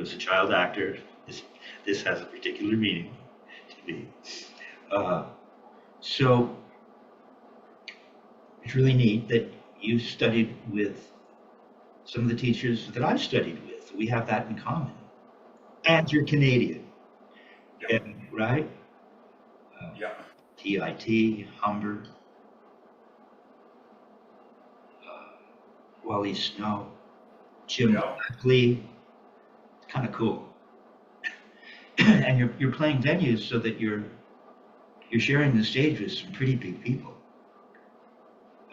was a child actor. This has a particular meaning to me. Uh, so it's really neat that you studied with some of the teachers that I've studied with. We have that in common. And you're Canadian, Yeah, and, right? Uh, yeah, TIT, Humber, Wally Snow, Jim yeah. Buckley. It's kind of cool. And you're playing venues so that you're sharing the stage with some pretty big people.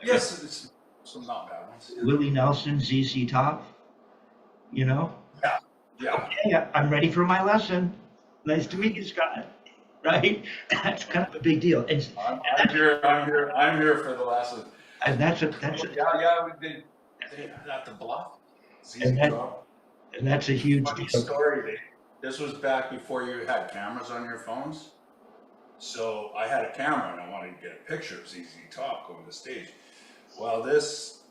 I got Yes, it's some not bad ones. Willie Nelson, ZZ Top, you know? Yeah, yeah. Okay, I'm ready for my lesson. Nice to meet you, Scott. Right? That's kind of a big deal. I'm here. I'm here. I'm here for the lesson. And that's a, Yeah, yeah. They at the bluff. and ZZ that Top. and that's a huge Funny deal. story. This was back before you had cameras on your phones. So I had a camera and I wanted to get a picture of ZZ Top going to the stage. Well, this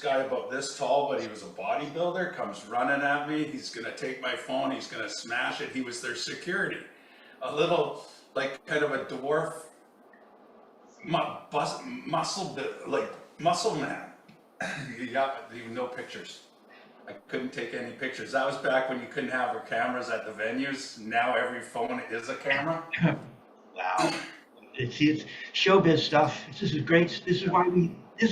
guy about this tall, but he was a bodybuilder, comes running at me. He's gonna take my phone. He's gonna smash it. He was their security, a little like kind of a dwarf muscle man. You got even no pictures. I couldn't take any pictures. That was back when you couldn't have your cameras at the venues. Now every phone is a camera. Wow. It's showbiz stuff. This is great. This is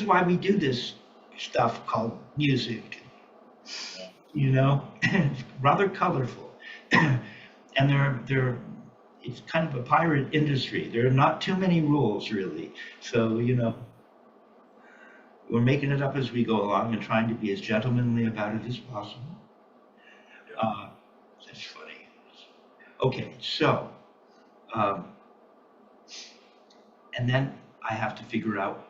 why we do this stuff called music. You know, it's rather colorful, and it's kind of a pirate industry. There are not too many rules really. So we're making it up as we go along and trying to be as gentlemanly about it as possible. Uh, that's funny. Okay, so. Um, And then I have to figure out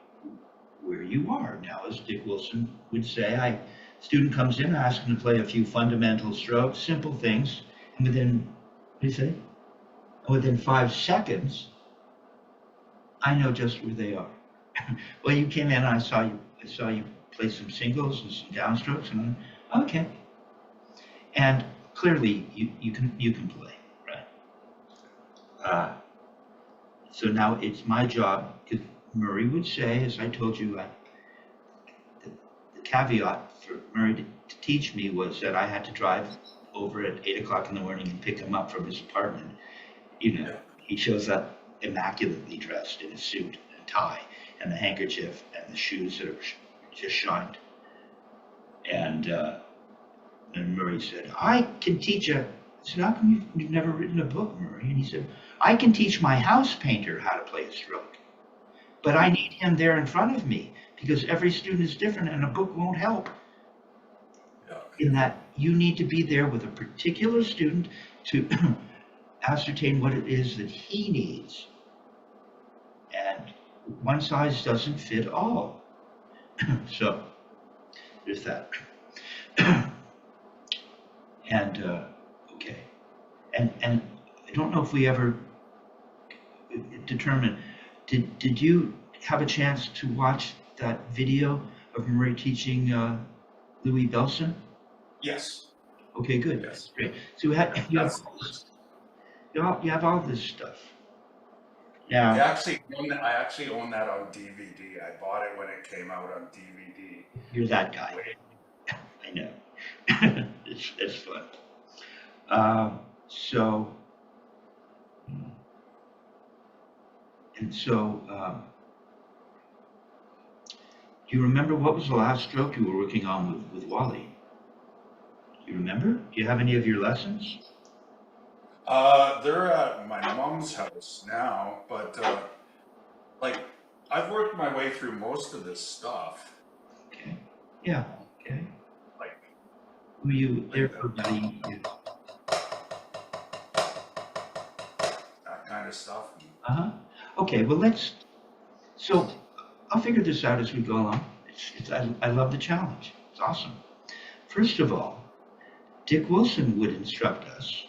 where you are now, as Dick Wilson would say. Student comes in, I ask him to play a few fundamental strokes, simple things, and what do you say? And within 5 seconds, I know just where they are. Well, you came in, I saw you play some singles and some downstrokes, and okay. And clearly, you can play, right? So now it's my job, because Murray would say, as I told you, the caveat for Murray to teach me was that I had to drive over at 8 o'clock in the morning and pick him up from his apartment. He shows up immaculately dressed in a suit and tie and the handkerchief and the shoes that are just shined. And then Murray said, I can teach I said, how come you've never written a book, Murray? And he said, I can teach my house painter how to play a stroke, but I need him there in front of me because every student is different and a book won't help. In that you need to be there with a particular student to ascertain what it is that he needs. And one size doesn't fit all. So there's that. And okay. And I don't know if we ever determined, did you have a chance to watch that video of Murray teaching Louis Belson? Yes. Okay, good. Yes. Great. So you have all this stuff. Now, I actually own that on DVD. I bought it when it came out on DVD. you're that guy. I know. It's fun. Do you remember what was the last stroke you were working on with Wally? Do you remember? Do you have any of your lessons? They're at my mom's house now, but like I've worked my way through most of this stuff. Okay. Yeah. Okay. Like Who you there for, buddy? that kind of stuff. Uh-huh. Okay, well so I'll figure this out as we go along. I love the challenge. It's awesome. First of all, Dick Wilson would instruct us.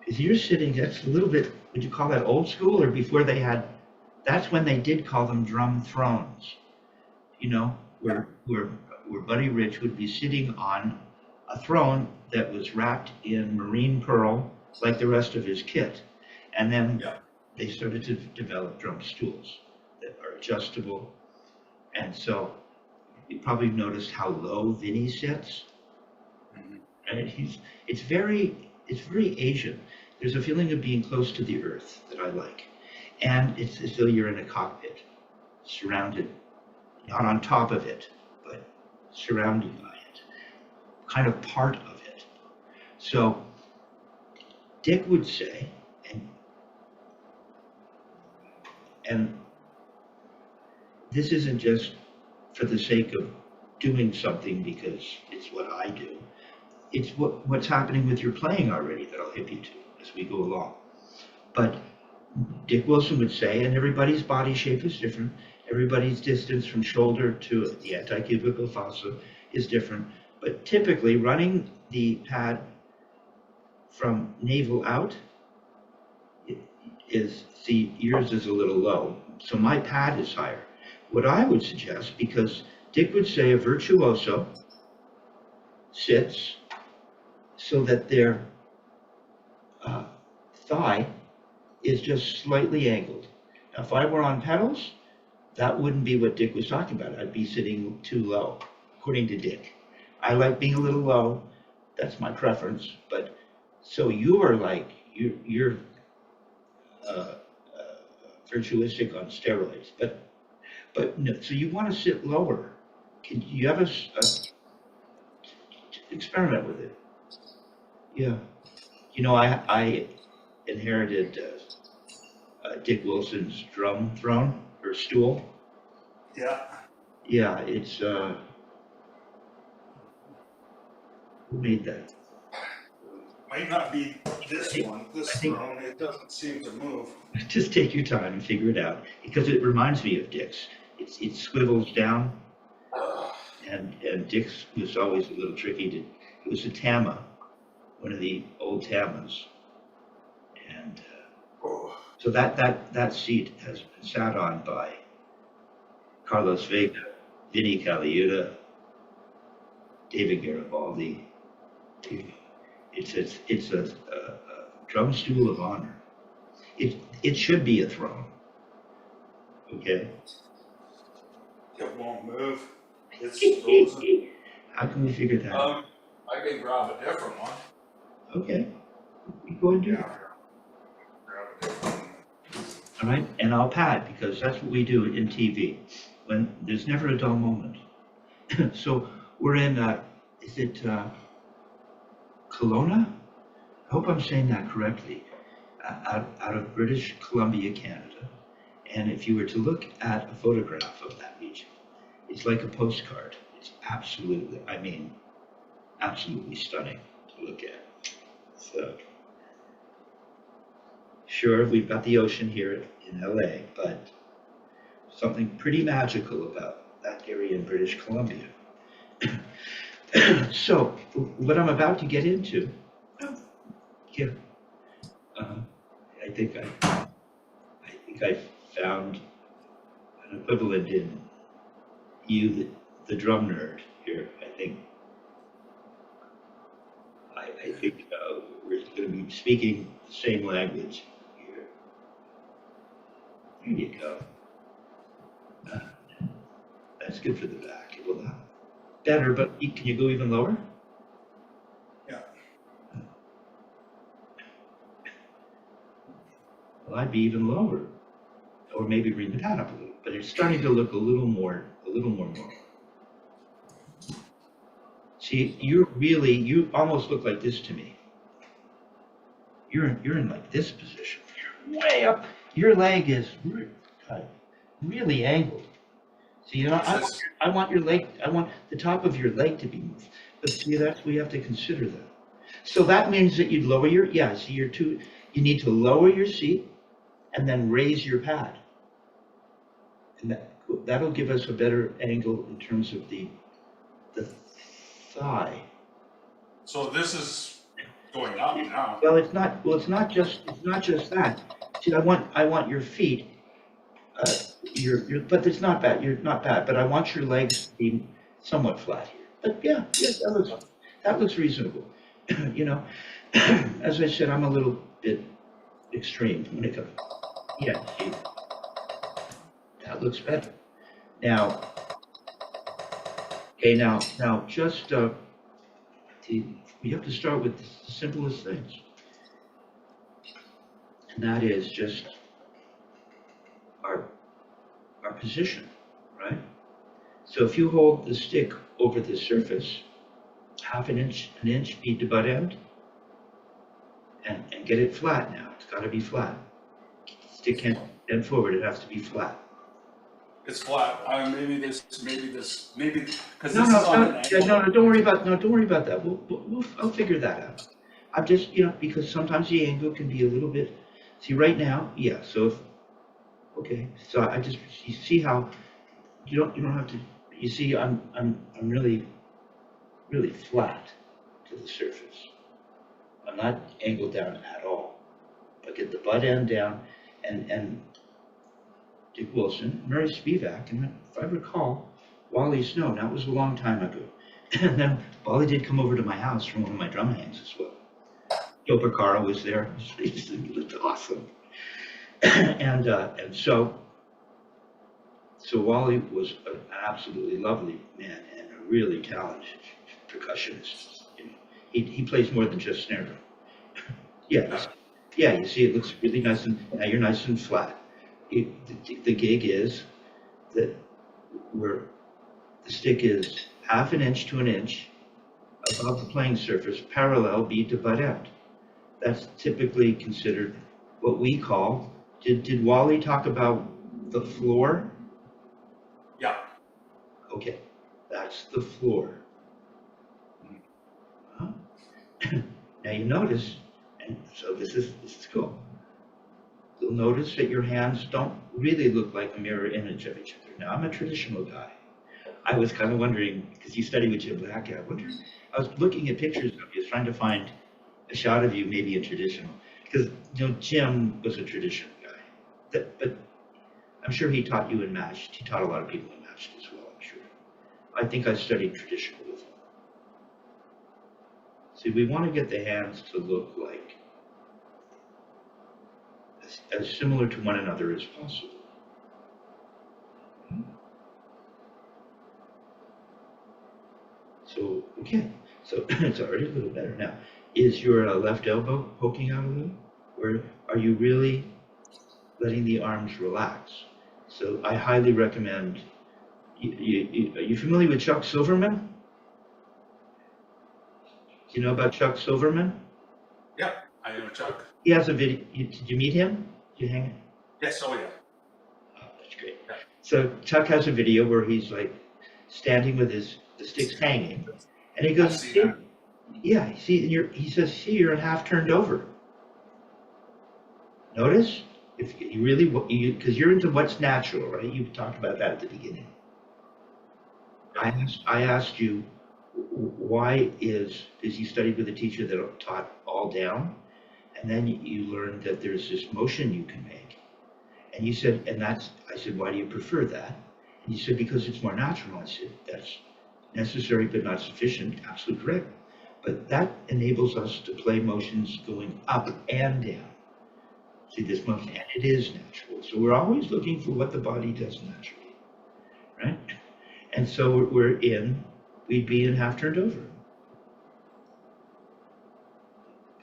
If you're sitting, that's a little bit, would you call that old school, or before that's when they did call them drum thrones, where Buddy Rich would be sitting on a throne that was wrapped in marine pearl, like the rest of his kit. And then Yeah. they started to develop drum stools that are adjustable. And so you probably noticed how low Vinny sits. Mhm. And it's very Asian. There's a feeling of being close to the earth that I like. And it's as though you're in a cockpit, surrounded, not on top of it, but surrounded by it, kind of part of it. So Dick would say, and and this isn't just for the sake of doing something because it's what I do. It's what's happening with your playing already that I'll hip you to as we go along. But Dick Wilson would say, and everybody's body shape is different. Everybody's distance from shoulder to the anticubical fossa is different. But typically, running the pad from navel out see, yours is a little low. So my pad is higher. What I would suggest, because Dick would say a virtuoso sits so that their thigh is just slightly angled. Now, if I were on pedals, that wouldn't be what Dick was talking about. I'd be sitting too low, according to Dick. I like being a little low. That's my preference. But so you are like you're uh, virtuistic on steroids. But no, so you want to sit lower. Can you have experiment with it? Yeah. You know, I inherited Dick Wilson's drum throne or stool. Yeah. Yeah, it's who made that? Might not be this I one, this think throne. It doesn't seem to move. just take your time and figure it out because it reminds me of Dick's. It swivels down, and Dick's was always a little tricky to. It was a Tama, one of the old Tamas, and Oh. so that seat has been sat on by Carlos Vega, Vinny Caliuta, David Garibaldi. It's a drum stool of honor. It should be a throne. Okay. It won't move. It's frozen. How can we figure that out? I can grab a different one. Okay. You go and do it. Yeah. Grab a different one. All right. And I'll pad because that's what we do in TV. When there's never a dull moment. So we're in. Is it Kelowna? I hope I'm saying that correctly. Out of British Columbia, Canada. And if you were to look at a photograph of that region, it's like a postcard. It's absolutely, I mean, absolutely stunning to look at. So, sure, we've got the ocean here in LA, but something pretty magical about that area in British Columbia. So, what I'm about to get into, yeah, uh, I think I found an equivalent in you, the drum nerd here. I think we're going to be speaking the same language here. There you go. Uh, that's good for the back. It will better, but can you go even lower? Yeah. Well, I'd be even lower, or maybe bring the pad up a little. But it's starting to look a little more normal. See, you almost look like this to me. You're in like this position. You're way up. Your leg is really angled. See, you know, I want your leg. I want the top of your leg to be moved. But see, we have to consider that. So that means that you'd lower see, you need to lower your seat and then raise your pad. And that'll give us a better angle in terms of the thigh. So this is going up now. Well, it's not just that. See, I want your feet. But it's not bad. You're not bad. But I want your legs to be somewhat flat here. But yeah, that looks reasonable. You know, as I said, I'm a little bit extreme when it comes. Yeah, see, that looks better. Now, okay, now just we have to start with the simplest things, and that is just our our position, right? So if you hold the stick over the surface, half an inch bead to butt end, and get it flat now. It's got to be flat. Stick can't bend forward. It has to be flat. It's flat. Maybe because No, this is no, on no, an yeah, angle. no, don't worry about no, don't worry about that. I'll figure that out. I'm just, because sometimes the angle can be a little bit. See, right now, yeah. So if okay, so I just you see how you don't have to. You see, I'm really flat to the surface. I'm not angled down at all. I get the butt end down, and Dick Wilson, Murray Spivack, and if I recall, Wally Snow. That was a long time ago. And then Wally did come over to my house from one of my drum hangs as well. Joe Porcaro was there. He looked awesome. And so Wally was an absolutely lovely man and a really talented percussionist. He plays more than just snare drum. Yeah, yeah. You see, it looks really nice, and now you're nice and flat. The gig is that where the stick is half an inch to an inch above the playing surface, parallel bead to butt end. That's typically considered what we call. Did Wally talk about the floor? Yeah. Okay, that's the floor. Huh? Now you notice, and so this is cool. You'll notice that your hands don't really look like a mirror image of each other. Now I'm a traditional guy. I was kind of wondering, because you study with Jim Black, I was looking at pictures of you, trying to find a shot of you maybe in traditional. Because, Jim was a traditional guy. But I'm sure he taught you in matched. He taught a lot of people in matched as well, I'm sure. I think I studied traditional with him. See, we want to get the hands to look like as similar to one another as possible. So, okay, so it's already a little better. Now, is your left elbow poking out a little? Or are you really letting the arms relax? So I highly recommend, are you familiar with Chuck Silverman? Do you know about Chuck Silverman? Yeah, I know Chuck. He has a video. Did you meet him? Did you hang? Yes, oh yeah. Oh, that's great. Yeah. So Chuck has a video where he's like standing with the sticks hanging, and he I goes, see "See, that. yeah, see, he says, see, you're half turned over. Notice if you really, because you're into what's natural, right? You talked about that at the beginning. I asked you, why is you studied with a teacher that taught all down, and then you learned that there's this motion you can make, and you said, I said, why do you prefer that? And you said, because it's more natural. I said, that's necessary but not sufficient. Absolutely correct. But that enables us to play motions going up and down. See this motion, and it is natural. So we're always looking for what the body does naturally, right? And so we'd be in half turned over.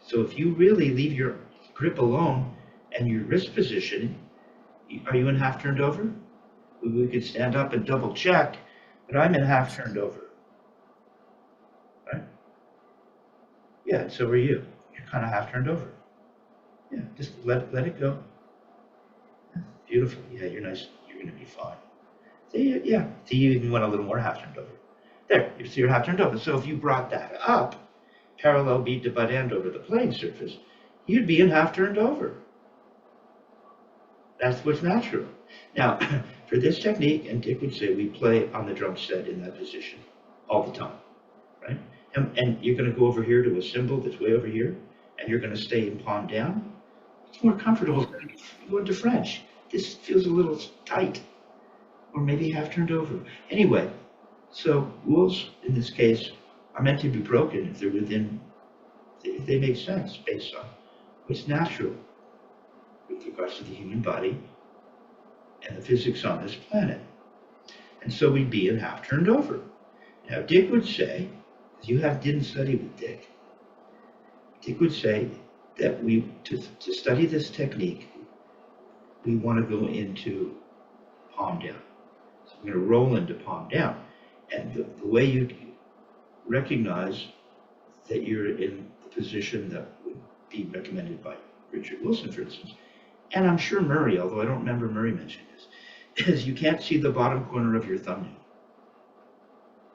So if you really leave your grip alone and your wrist position, are you in half turned over? We could stand up and double check, but I'm in half turned over. Right? Yeah, so are you. You're kind of half turned over. Yeah, just let it go. Yeah, beautiful. Yeah, you're nice. You're going to be fine. See, yeah. See, you even went a little more half turned over. There, so you're half turned over. So if you brought that up, parallel bead to butt end over the playing surface, you'd be in half turned over. That's what's natural. Now, for this technique, and Dick would say, we play on the drum set in that position all the time, right? And you're going to go over here to a cymbal that's way over here, and you're going to stay in palm down. It's more comfortable than going to French. This feels a little tight, or maybe half turned over. Anyway, so rules in this case are meant to be broken if they're within, if they make sense based on what's natural with regards to the human body and the physics on this planet. And so we'd be in half turned over. Now, Dick would say, because you didn't study with Dick, Dick would say that to study this technique, we want to go into palm down. So we're going to roll into palm down. And the way you recognize that you're in the position that would be recommended by Richard Wilson, for instance, and I'm sure Murray, although I don't remember Murray mentioning this, is you can't see the bottom corner of your thumbnail.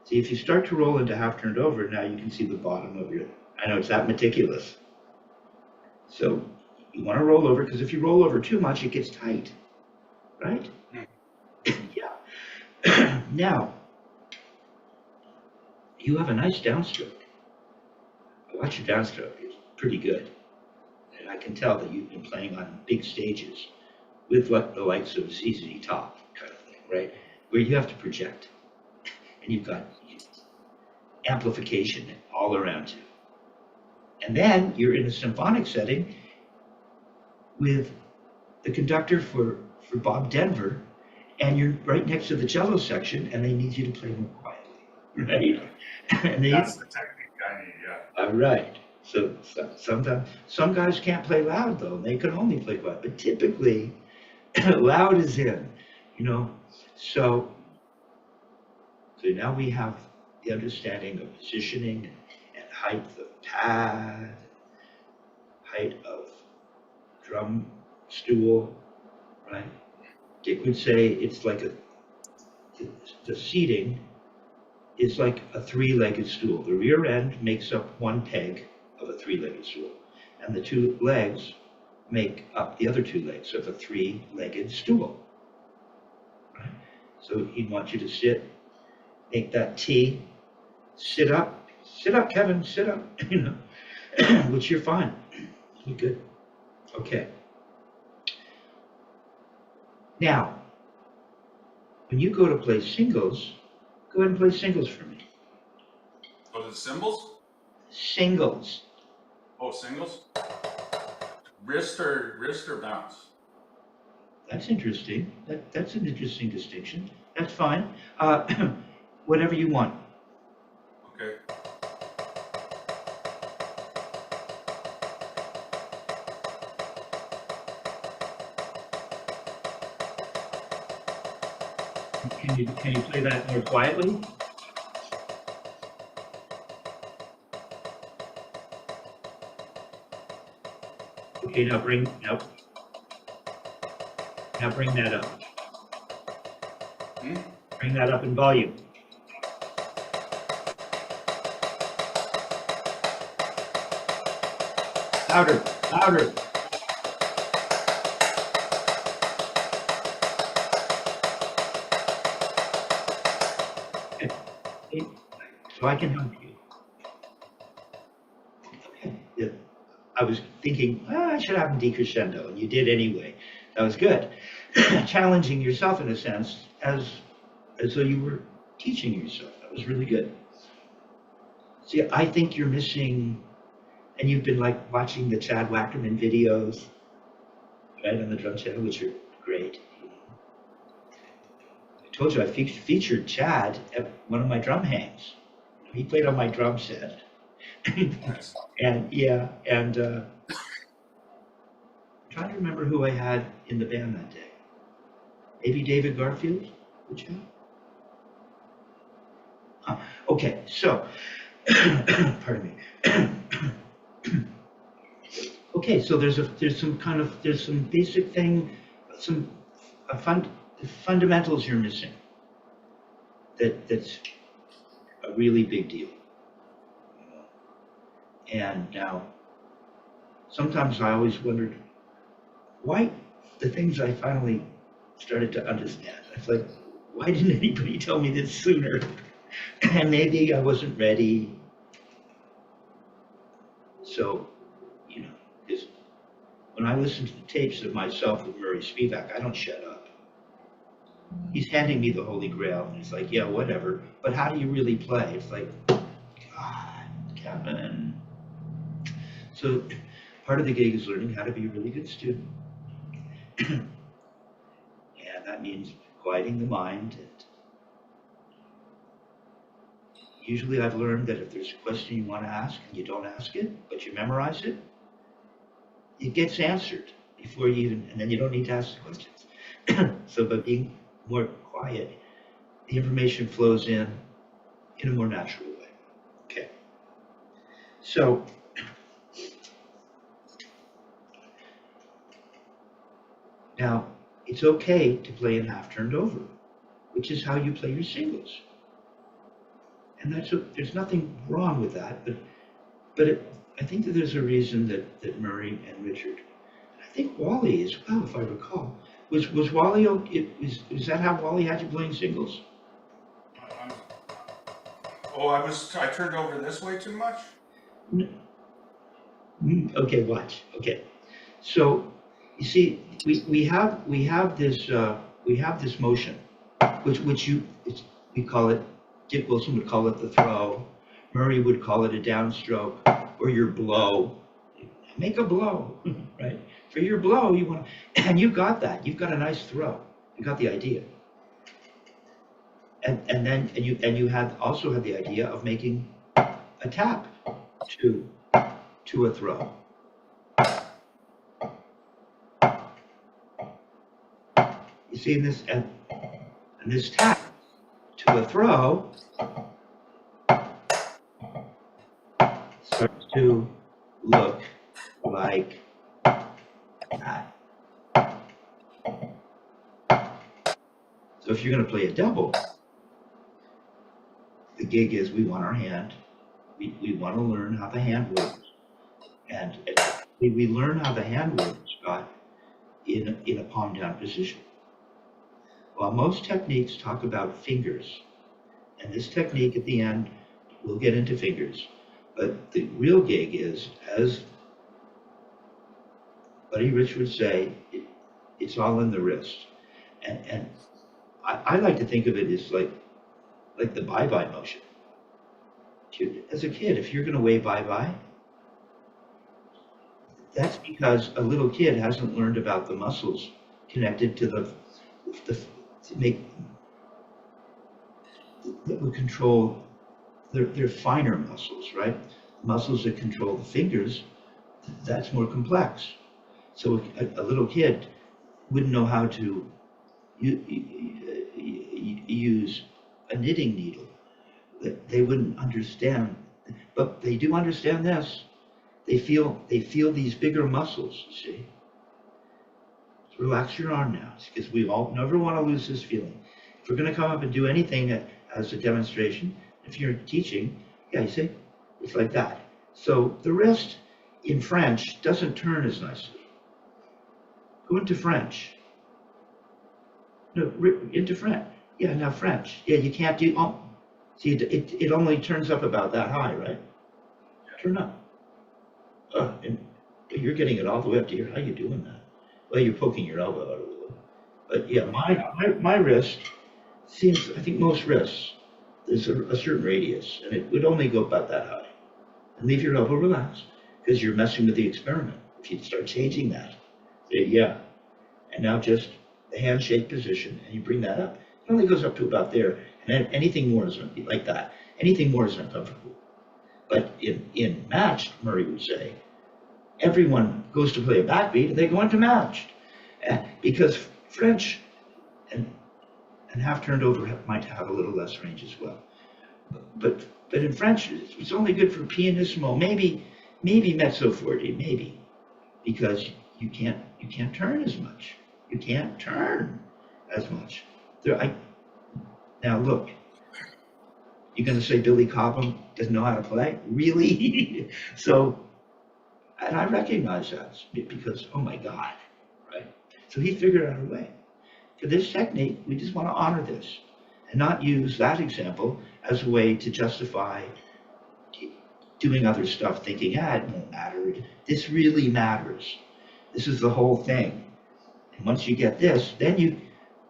See, if you start to roll into half turned over, now you can see the bottom of your, I know it's that meticulous. So you want to roll over, because if you roll over too much, it gets tight, right? Yeah. Now, you have a nice downstroke. I watch your downstroke, it's pretty good. And I can tell that you've been playing on big stages with what the likes of ZZ Top kind of thing, right? Where you have to project. And you've got amplification all around you. And then you're in a symphonic setting with the conductor for Bob Denver, and you're right next to the cello section, and they need you to play more quietly, right? And That's the technique I need, yeah. All right. So sometimes some guys can't play loud though; they can only play quiet. But typically, loud is in, you know. So now we have the understanding of positioning and height of pad, height of drum stool, right? Dick would say it's like the seating is like a three-legged stool. The rear end makes up one peg of a three-legged stool, and the two legs make up the other two legs of a three-legged stool. Right? So he'd want you to sit, make that T, sit up, Kevin, sit up, you know, which you're fine, you're good. Okay. Now, when you go to play singles, go ahead and play singles for me. Go to the cymbals? Singles. Oh, singles? Wrist or bounce? That's interesting. That's an interesting distinction. That's fine. Whatever you want. Okay. Can you play that more quietly? Okay, now bring that up. Bring that up in volume. Louder, louder. Okay. So I can help you. Okay. Yeah. I was thinking, I should have them decrescendo, and you did anyway. That was good. Challenging yourself in a sense, as though you were teaching yourself. That was really good. See, I think you're missing, and you've been like watching the Chad Wackerman videos, right, on the drum channel, which are great. I told you I featured Chad at one of my drum hangs. He played on my drum set. And yeah, and I'm trying to remember who I had in the band that day. Maybe David Garfield, would you? Okay, so pardon me. Okay, so there's some basic thing, some fundamentals you're missing. That's a really big deal. And now, sometimes I always wondered why the things I finally started to understand. It's like, why didn't anybody tell me this sooner? And maybe I wasn't ready. So, you know, because when I listen to the tapes of myself with Murray Spivack, I don't shut up. He's handing me the Holy Grail, and it's like, yeah, whatever. But how do you really play? It's like, God, Ah, Kevin. So part of the gig is learning how to be a really good student. And that means quieting the mind. And usually I've learned that if there's a question you want to ask and you don't ask it, but you memorize it, it gets answered before you even, and then you don't need to ask the questions. So by being more quiet, the information flows in a more natural way. Okay. So now it's okay to play in half turned over, which is how you play your singles. And there's nothing wrong with that, but I think that there's a reason that Murray and Richard, and I think Wally as well, if I recall, was Wally, is that how Wally had you playing singles? Um, I turned over this way too much? Okay, watch. Okay, so you see, we have this motion, we call it. Dick Wilson would call it the throw. Murray would call it a downstroke or your blow. Make a blow, right? For your blow, you want, and you got that. You've got a nice throw. You got the idea. And you had also had the idea of making a tap to a throw. You see this and this tap to a throw starts to look like that. So if you're going to play a double, the gig is we want our hand. We want to learn how the hand works. And we learn how the hand works, Scott, in a palm down position. While most techniques talk about fingers, and this technique at the end, we'll get into fingers, but the real gig is, as Buddy Rich would say, it's all in the wrist. And I like to think of it as like the bye-bye motion. As a kid, if you're going to wave bye-bye, that's because a little kid hasn't learned about the muscles connected to the to make that would control their finer muscles, right? Muscles that control the fingers, that's more complex. So a little kid wouldn't know how to use a knitting needle. They wouldn't understand, but they do understand this. They feel these bigger muscles, you see. So relax your arm now, because we all never want to lose this feeling. If we're going to come up and do anything as a demonstration, if you're teaching, yeah, you see, it's like that. So the wrist in French doesn't turn as nicely. Go into French. No, into French. Yeah, now French. Yeah, you can't do, oh, see, it only turns up about that high, right? Turn up. And you're getting it all the way up to here. How are you doing that? Well, you're poking your elbow out of the way. But yeah, my wrist seems, I think most wrists, there's a certain radius, and it would only go about that high. And leave your elbow relaxed, because you're messing with the experiment. If you start changing that, say, yeah, and now just the handshake position, and you bring that up. It only goes up to about there, and anything more is like that. Anything more is uncomfortable. But in matched, Murray would say, everyone goes to play a backbeat, and they go into matched. Because French and half turned over might have a little less range as well. But in French, it's only good for pianissimo, maybe mezzo forte, maybe, because you can't turn as much. You can't turn as much. Now look, you're going to say Billy Cobham doesn't know how to play? Really? So, and I recognize that because, oh my God, right? So he figured out a way. For this technique, we just want to honor this and not use that example as a way to justify doing other stuff, thinking, it won't matter. This really matters. This is the whole thing. And once you get this, then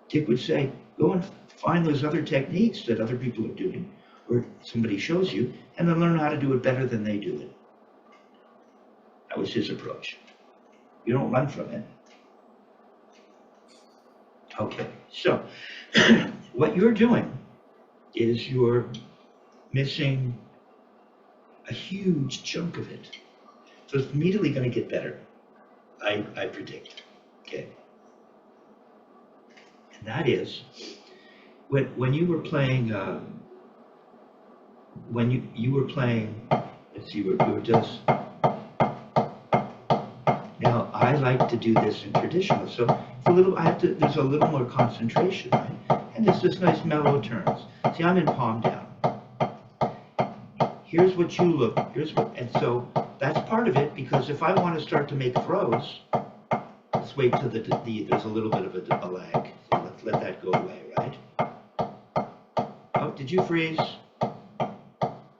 Dick would say, go and find those other techniques that other people are doing. or somebody shows you, and then learn how to do it better than they do it. That was his approach. You don't run from it. Okay, so what you're doing is you're missing a huge chunk of it. So it's immediately going to get better, I predict. Okay. And that is, when you were playing, you were playing, let's see, you were just, now I like to do this in traditional, so it's a little, there's a little more concentration, right? And it's just nice mellow turns. See, I'm in palm down. Here's what you look, and so that's part of it, because if I want to start to make throws, let's wait till there's a little bit of a lag. So let's let that go away, right? Oh, did you freeze?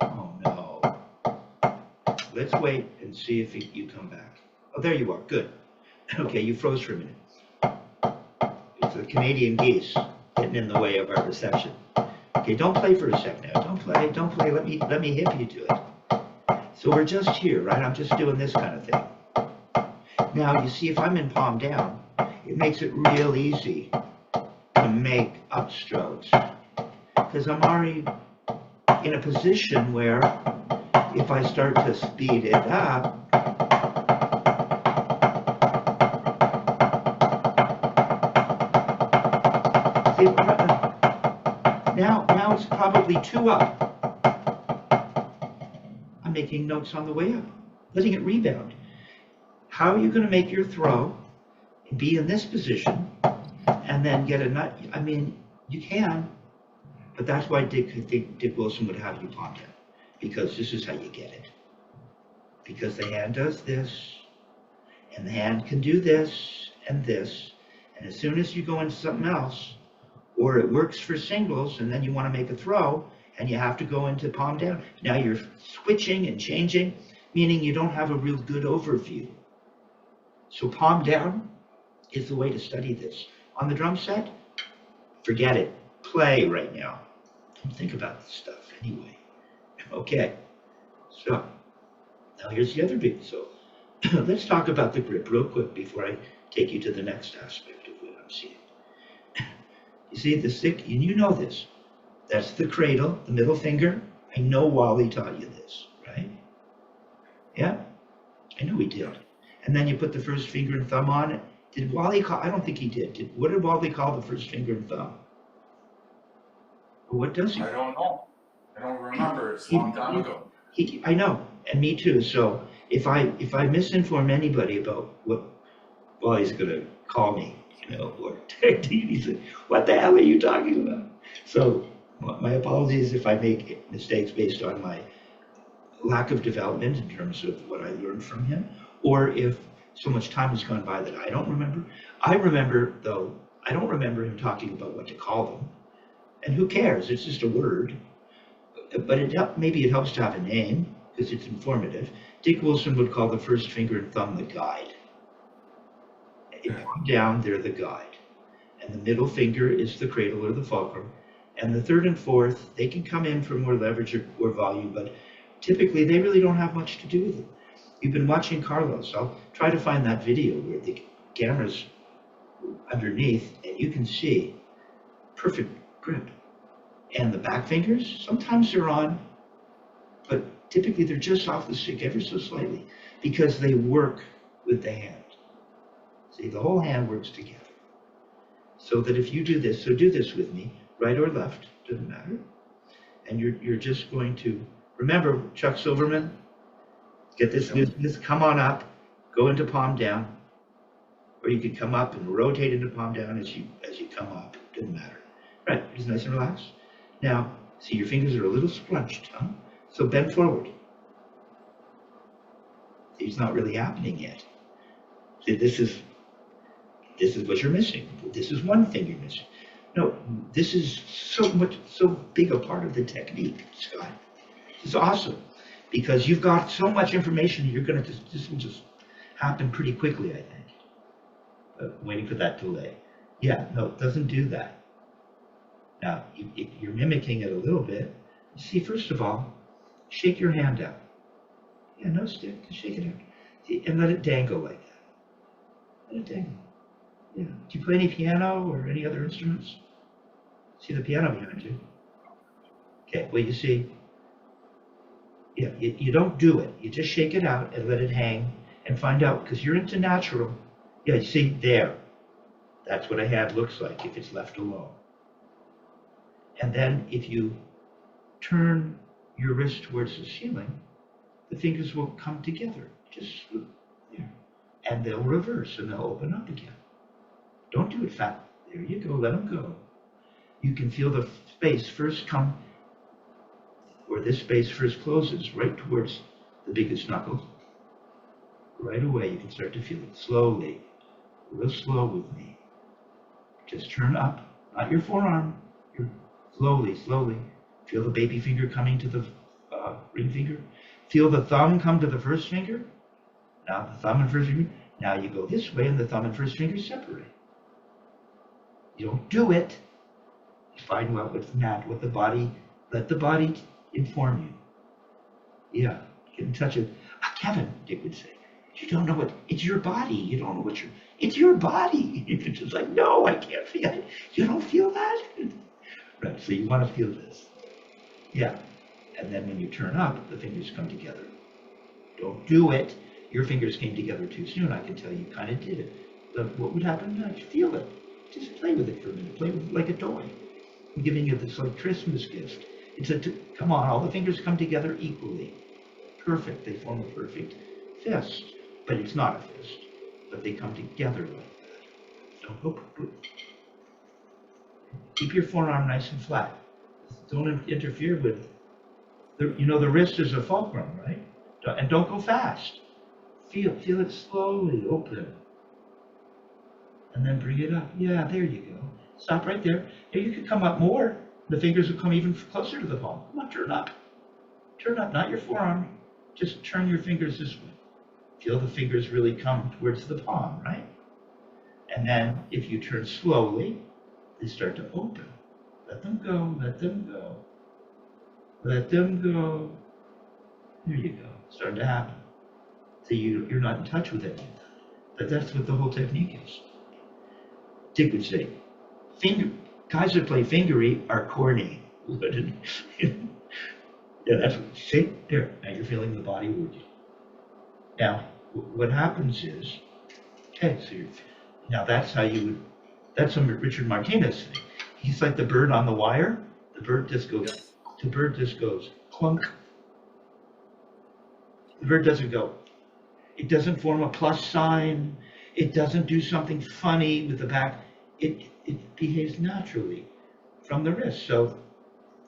Oh no. Let's wait and see if you come back. Oh, there you are, good. Okay, you froze for a minute. It's the Canadian geese getting in the way of our reception. Okay, don't play for a sec now. Don't play. Let me hip you to it. So we're just here, right? I'm just doing this kind of thing. Now, you see, if I'm in palm down, it makes it real easy to make upstrokes, because I'm already in a position where if I start to speed it up, see, now it's probably 2 up. I'm making notes on the way up, letting it rebound. How are you going to make your throw and be in this position and then get a nut? I mean, you can, but that's why I think Dick Wilson would have you palm down, because this is how you get it. Because the hand does this, and the hand can do this and this, and as soon as you go into something else, or it works for singles, and then you want to make a throw, and you have to go into palm down. Now you're switching and changing, meaning you don't have a real good overview. So palm down is the way to study this. On the drum set, forget it. Play right now. Don't think about this stuff anyway. Okay, so now here's the other big, so let's talk about the grip real quick before I take you to the next aspect of what I'm seeing. You see the stick, and you know this. That's the cradle, the middle finger. I know Wally taught you this, right? Yeah, I know he did. And then you put the first finger and thumb on it. Did Wally call? I don't think he did. What did Wally call the first finger and thumb? Or what does he? I don't know. I don't remember. It's a long time ago. I know, and me too. So if I misinform anybody about what Wally's going to call me, or he's like, what the hell are you talking about? So my apologies if I make mistakes based on my lack of development in terms of what I learned from him, or if so much time has gone by that I don't remember. I remember, though, I don't remember him talking about what to call them. And who cares? It's just a word. But maybe it helps to have a name, because it's informative. Dick Wilson would call the first finger and thumb the guide. Down, they're the guide. And the middle finger is the cradle or the fulcrum. And the third and fourth, they can come in for more leverage or volume, but typically they really don't have much to do with it. You've been watching Carlos. I'll try to find that video where the camera's underneath and you can see perfect grip. And the back fingers, sometimes they're on, but typically they're just off the stick ever so slightly because they work with the hand. See, the whole hand works together. So that if you do this, so do this with me, right or left, doesn't matter. And you're just going to, remember Chuck Silverman, get this, come on up, go into palm down, or you could come up and rotate into palm down as you come up, doesn't matter. Right, just nice and relaxed. Now, see your fingers are a little scrunched, huh? So bend forward. See, it's not really happening yet. See, this is what you're missing. This is one thing you're missing. No, this is so big a part of the technique, Scott. It's awesome because you've got so much information. You're gonna this will just happen pretty quickly, I think. Waiting for that delay. Yeah, no, it doesn't do that. Now you're mimicking it a little bit. See, first of all, shake your hand out. Yeah, no stick, just shake it out. See, and let it dangle like that. Let it dangle. Yeah. Do you play any piano or any other instruments? See the piano behind you? Okay, well, you see, yeah, you don't do it. You just shake it out and let it hang and find out, because you're into natural. Yeah, you see, there. That's what a hand looks like if it's left alone. And then if you turn your wrist towards the ceiling, the fingers will come together, just there. And they'll reverse and they'll open up again. Don't do it fast. There you go, let them go. You can feel the space first come, or this space first closes right towards the biggest knuckle. Right away, you can start to feel it slowly, real slow with me. Just turn up, not your forearm, slowly, slowly. Feel the baby finger coming to the ring finger. Feel the thumb come to the first finger. Now the thumb and first finger. Now you go this way and the thumb and first finger separate. You don't do it. You find out what's not, what the body, let the body inform you. Yeah, get in touch with, Kevin, Dick would say, you don't know what, it's your body. You don't know what it's your body. It's just like, no, I can't feel it. You don't feel that? Right, so you want to feel this. Yeah, and then when you turn up, the fingers come together. Don't do it. Your fingers came together too soon. I can tell you kind of did it. But what would happen next? Feel it. Just play with it for a minute. Play with it like a toy. I'm giving you this like Christmas gift. Come on, all the fingers come together equally. Perfect. They form a perfect fist. But it's not a fist. But they come together like that. Don't go. Keep your forearm nice and flat. Don't interfere with, the wrist is a fulcrum, right? And don't go fast. Feel it slowly open. And then bring it up. Yeah, there you go. Stop right there. Here you could come up more. The fingers will come even closer to the palm. Come on, turn up. Turn up, not your forearm. Just turn your fingers this way. Feel the fingers really come towards the palm, right? And then if you turn slowly, they start to open. Let them go, let them go. Let them go. There you go. It's starting to happen. So you're not in touch with any of that. But that's what the whole technique is. Dick would say, guys that play fingery are corny. Yeah, that's what, see, there, now you're feeling the body working. Now, what happens is, okay, so now that's how you would, that's some Richard Martinez thing. He's like the bird on the wire. The bird just goes, clunk. The bird doesn't go. It doesn't form a plus sign. It doesn't do something funny with the back. It behaves naturally from the wrist. So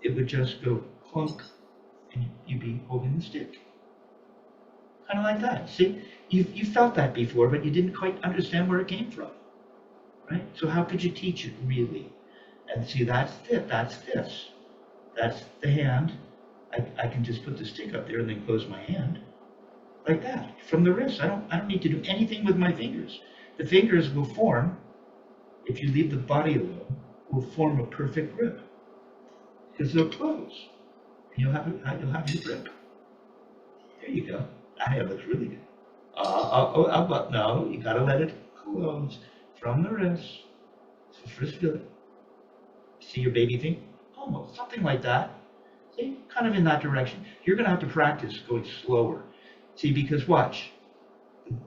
it would just go clunk, and you'd be holding the stick. Kind of like that. See, you felt that before, but you didn't quite understand where it came from. Right? So how could you teach it really? And see, that's it. That's this. That's the hand. I can just put the stick up there and then close my hand. Like that, from the wrist. I don't need to do anything with my fingers. The fingers will form, if you leave the body alone, will form a perfect grip. Because they'll close. And you'll have your grip. There you go. That hand looks really good. But no, you gotta let it close from the wrist. So first feel it. See your baby finger? Almost, something like that. See, kind of in that direction. You're gonna have to practice going slower. See, because watch,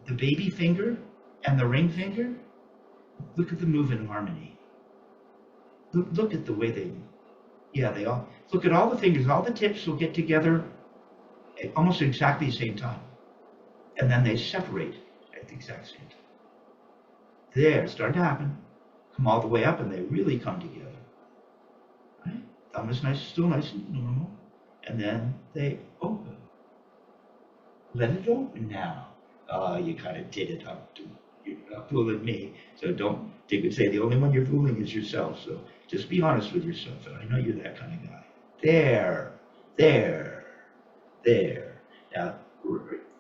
the baby finger and the ring finger, look at them move in harmony. Look at the way they all, look at all the fingers, all the tips will get together at almost exactly the same time. And then they separate at the exact same time. There, it's starting to happen. Come all the way up and they really come together. Right? Thumb is nice, still nice and normal. And then they open. Let it open now. You kind of did it up. You're not fooling me. So Dick would say the only one you're fooling is yourself. So just be honest with yourself. And I know you're that kind of guy. There. Now,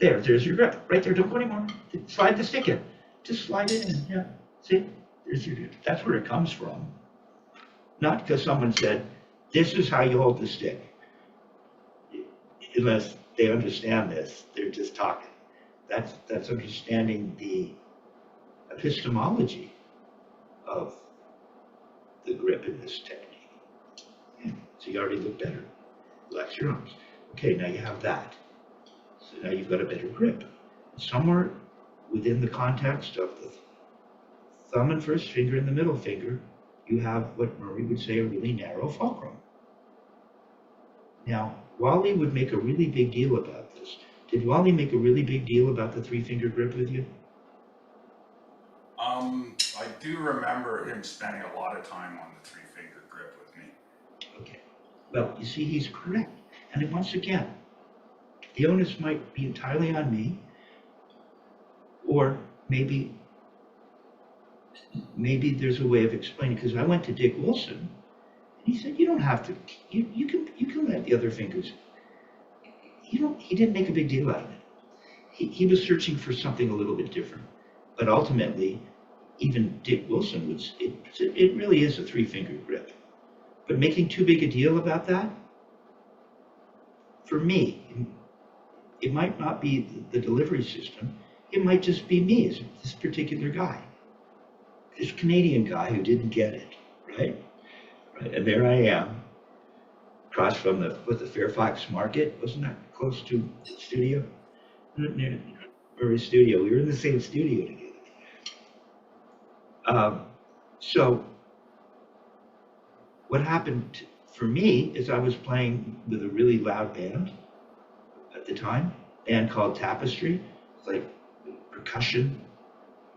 there's your grip. Right there, don't go anymore. Slide the stick in. Just slide it in. Yeah. See? There's your grip. That's where it comes from. Not because someone said, this is how you hold the stick. unless they understand this, they're just talking. That's understanding the epistemology of the grip in this technique. Yeah. So you already look better. Relax your arms. Okay, now you have that. So now you've got a better grip. Somewhere within the context of the thumb and first finger and the middle finger, you have what Murray would say a really narrow fulcrum. Now, Wally would make a really big deal about this. Did Wally make a really big deal about the three-finger grip with you? I do remember him spending a lot of time on the three-finger grip with me. Okay. Well, you see, he's correct. And then once again, the onus might be entirely on me, or maybe there's a way of explaining, because I went to Dick Wilson, and he said, you don't have to, you can let the other fingers, he didn't make a big deal out of it. He was searching for something a little bit different. But ultimately, even Dick Wilson would, it really is a three-finger grip. But making too big a deal about that, for me, it might not be the delivery system, it might just be me as this particular guy. This Canadian guy who didn't get it, right? And there I am, across from the Fairfax Market, wasn't that close to the studio? Near Murray's studio, we were in the same studio together. So what happened for me is I was playing with a really loud band at the time, a band called Tapestry. It's like percussion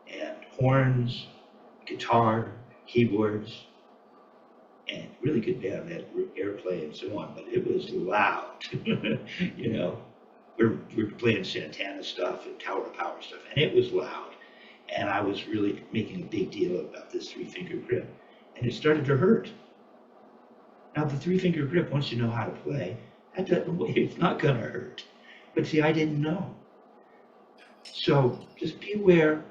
and horns, guitar, keyboards, and really good band. They had airplay and so on, but it was loud. You know, we're playing Santana stuff and Tower of Power stuff, and it was loud. And I was really making a big deal about this three-finger grip, and it started to hurt. Now the three-finger grip, once you know how to play, it's not gonna hurt. But see, I didn't know. So just be aware,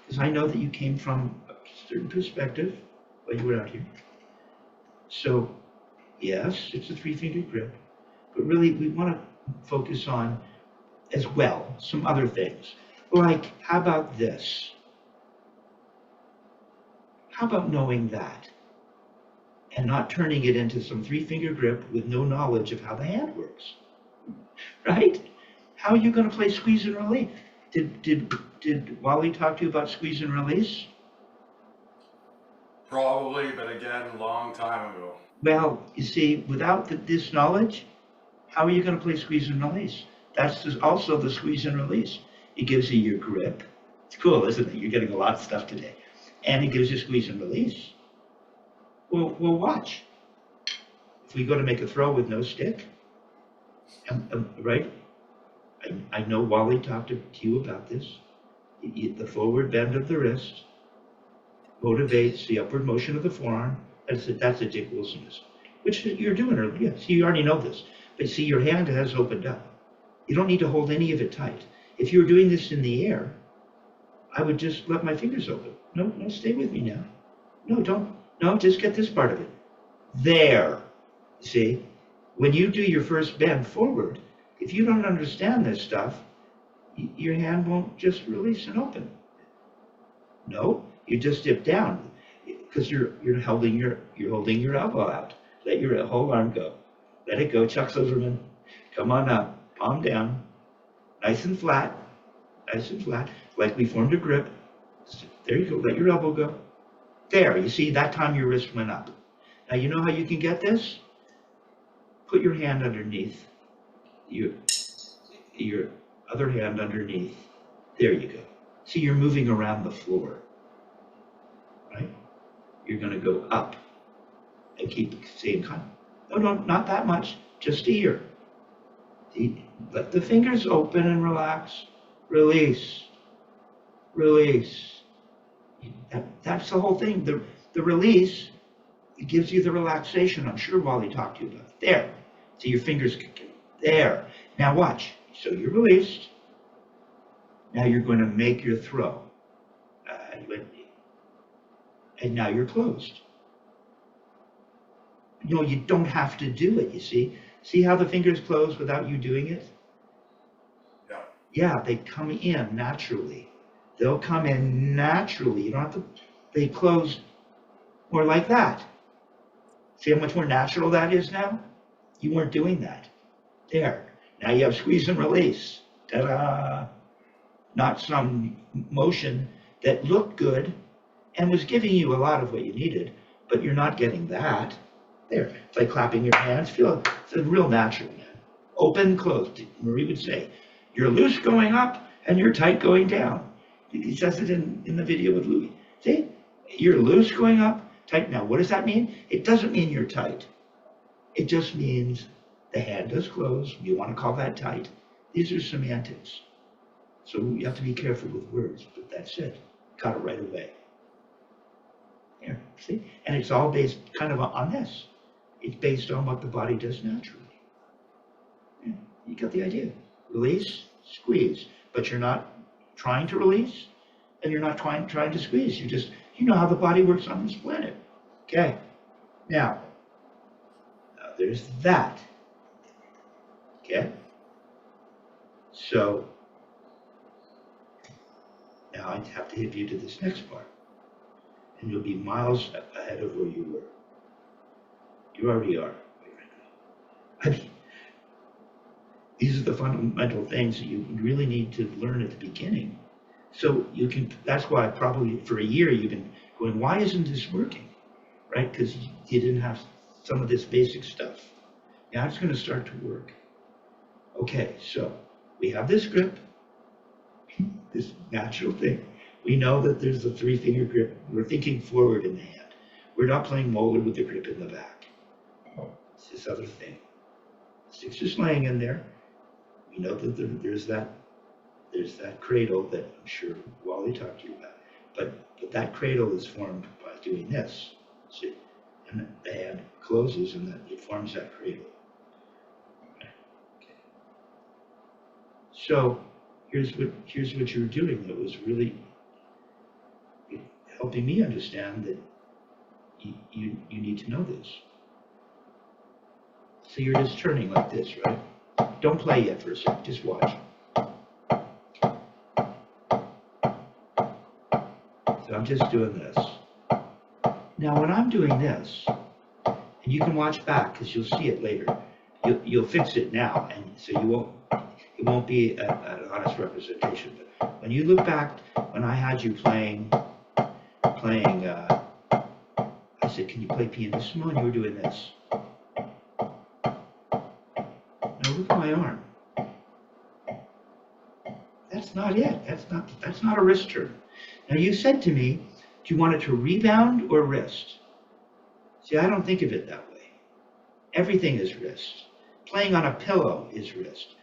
because I know that you came from a certain perspective while you were out here. So yes, it's a three-finger grip, but really we want to focus on as well some other things. Like, how about this? How about knowing that and not turning it into some three-finger grip with no knowledge of how the hand works, right? How are you going to play squeeze and release? Did Wally talk to you about squeeze and release? Probably, but again, a long time ago. Well, you see, without this knowledge, how are you going to play squeeze and release? That's also the squeeze and release. It gives you your grip. It's cool, isn't it? You're getting a lot of stuff today. And it gives you squeeze and release. Well, watch. If we go to make a throw with no stick, right? I know Wally talked to you about this. The forward bend of the wrist motivates the upward motion of the forearm. That's a Dick Wilsonism, which you're doing earlier. Yeah, see, you already know this. But see, your hand has opened up. You don't need to hold any of it tight. If you were doing this in the air, I would just let my fingers open. No, stay with me now. No, don't. No, just get this part of it. There. See, when you do your first bend forward, if you don't understand this stuff, your hand won't just release and open. No, you just dip down because you're holding your elbow out. Let your whole arm go. Let it go, Chuck Silverman. Come on up, palm down, nice and flat, like we formed a grip. There you go, let your elbow go. There, you see, that time your wrist went up. Now you know how you can get this? Put your hand underneath, your other hand underneath. There you go. See, you're moving around the floor, right? You're gonna go up and keep the same kind. No, not that much, just here. Let the fingers open and relax. Release. Release. That's the whole thing. The release, it gives you the relaxation. I'm sure Wally talked to you about it. There. So your fingers can get there. Now watch. So you're released. Now you're going to make your throw. And now you're closed. No, you don't have to do it, you see. See how the fingers close without you doing it? Yeah. Yeah, they come in naturally. They'll come in naturally. You don't have to, they close more like that. See how much more natural that is now? You weren't doing that. There. Now you have squeeze and release. Ta-da! Not some motion that looked good and was giving you a lot of what you needed, but you're not getting that. There. It's like clapping your hands. Feel it's a real natural. Open, closed. Marie would say, you're loose going up and you're tight going down. He says it in the video with Louis. See? You're loose going up, tight. Now, what does that mean? It doesn't mean you're tight. It just means the hand does close. You want to call that tight. These are semantics. So you have to be careful with words, but that's it. Got it right away. Here, see? And it's all based kind of on this. It's based on what the body does naturally. Yeah, you got the idea. Release, squeeze. But you're not trying to release, and you're not trying to squeeze. You know how the body works on this planet. Okay. Now there's that. Okay. So now I have to hit you to this next part. And you'll be miles ahead of where you were. You already are. I mean, these are the fundamental things that you really need to learn at the beginning. So you can, that's why probably for a year you've been going, why isn't this working? Right? Because you didn't have some of this basic stuff. Now it's going to start to work. Okay, so we have this grip, this natural thing. We know that there's a 3-finger grip. We're thinking forward in the hand. We're not playing molar with the grip in the back. It's this other thing. Stick's just laying in there. We know that there's that cradle that I'm sure Wally talked to you about. But that cradle is formed by doing this. See? And the hand closes and then it forms that cradle. Okay. So here's what you're doing that was really helping me understand that you need to know this. So you're just turning like this, right? Don't play yet for a second, just watch. So I'm just doing this. Now when I'm doing this, and you can watch back because you'll see it later, you'll fix it now, and so it won't be an honest representation. But when you look back, when I had you playing, I said, can you play pianissimo? And you were doing this. Now look at my arm. That's not it. That's not a wrist turn. Now you said to me, do you want it to rebound or wrist? See, I don't think of it that way. Everything is wrist. Playing on a pillow is wrist.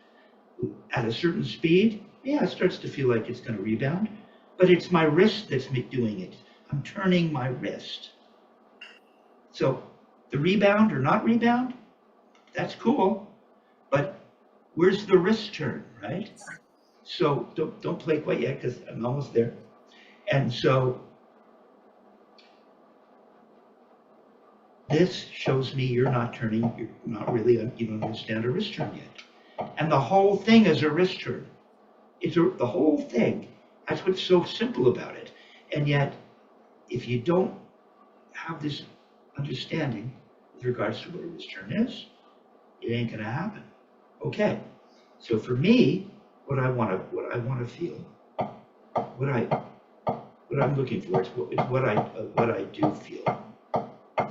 At a certain speed, yeah, it starts to feel like it's going to rebound, but it's my wrist that's doing it. I'm turning my wrist. So the rebound or not rebound, that's cool, but where's the wrist turn, right? So don't play quite yet because I'm almost there. And so this shows me you're not turning, you're not really, you don't understand a wrist turn yet. And the whole thing is a wrist turn. The whole thing. That's what's so simple about it. And yet, if you don't have this understanding with regards to what a wrist turn is, it ain't gonna happen. Okay. So for me, what I want to feel, what I'm looking for is what I do feel.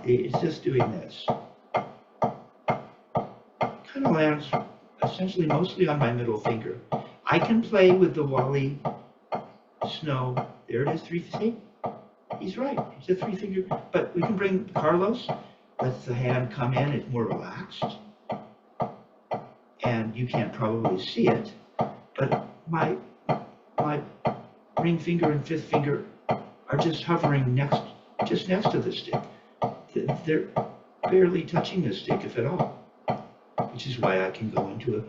It's just doing this. Kind of lands essentially mostly on my middle finger. I can play with the Wally Snow. There it is, 3. See? He's right. It's a 3-finger. But we can bring Carlos. Lets the hand come in. It's more relaxed. And you can't probably see it. But my ring finger and 5th finger are just hovering just next to the stick. They're barely touching the stick, if at all. Which is why I can go into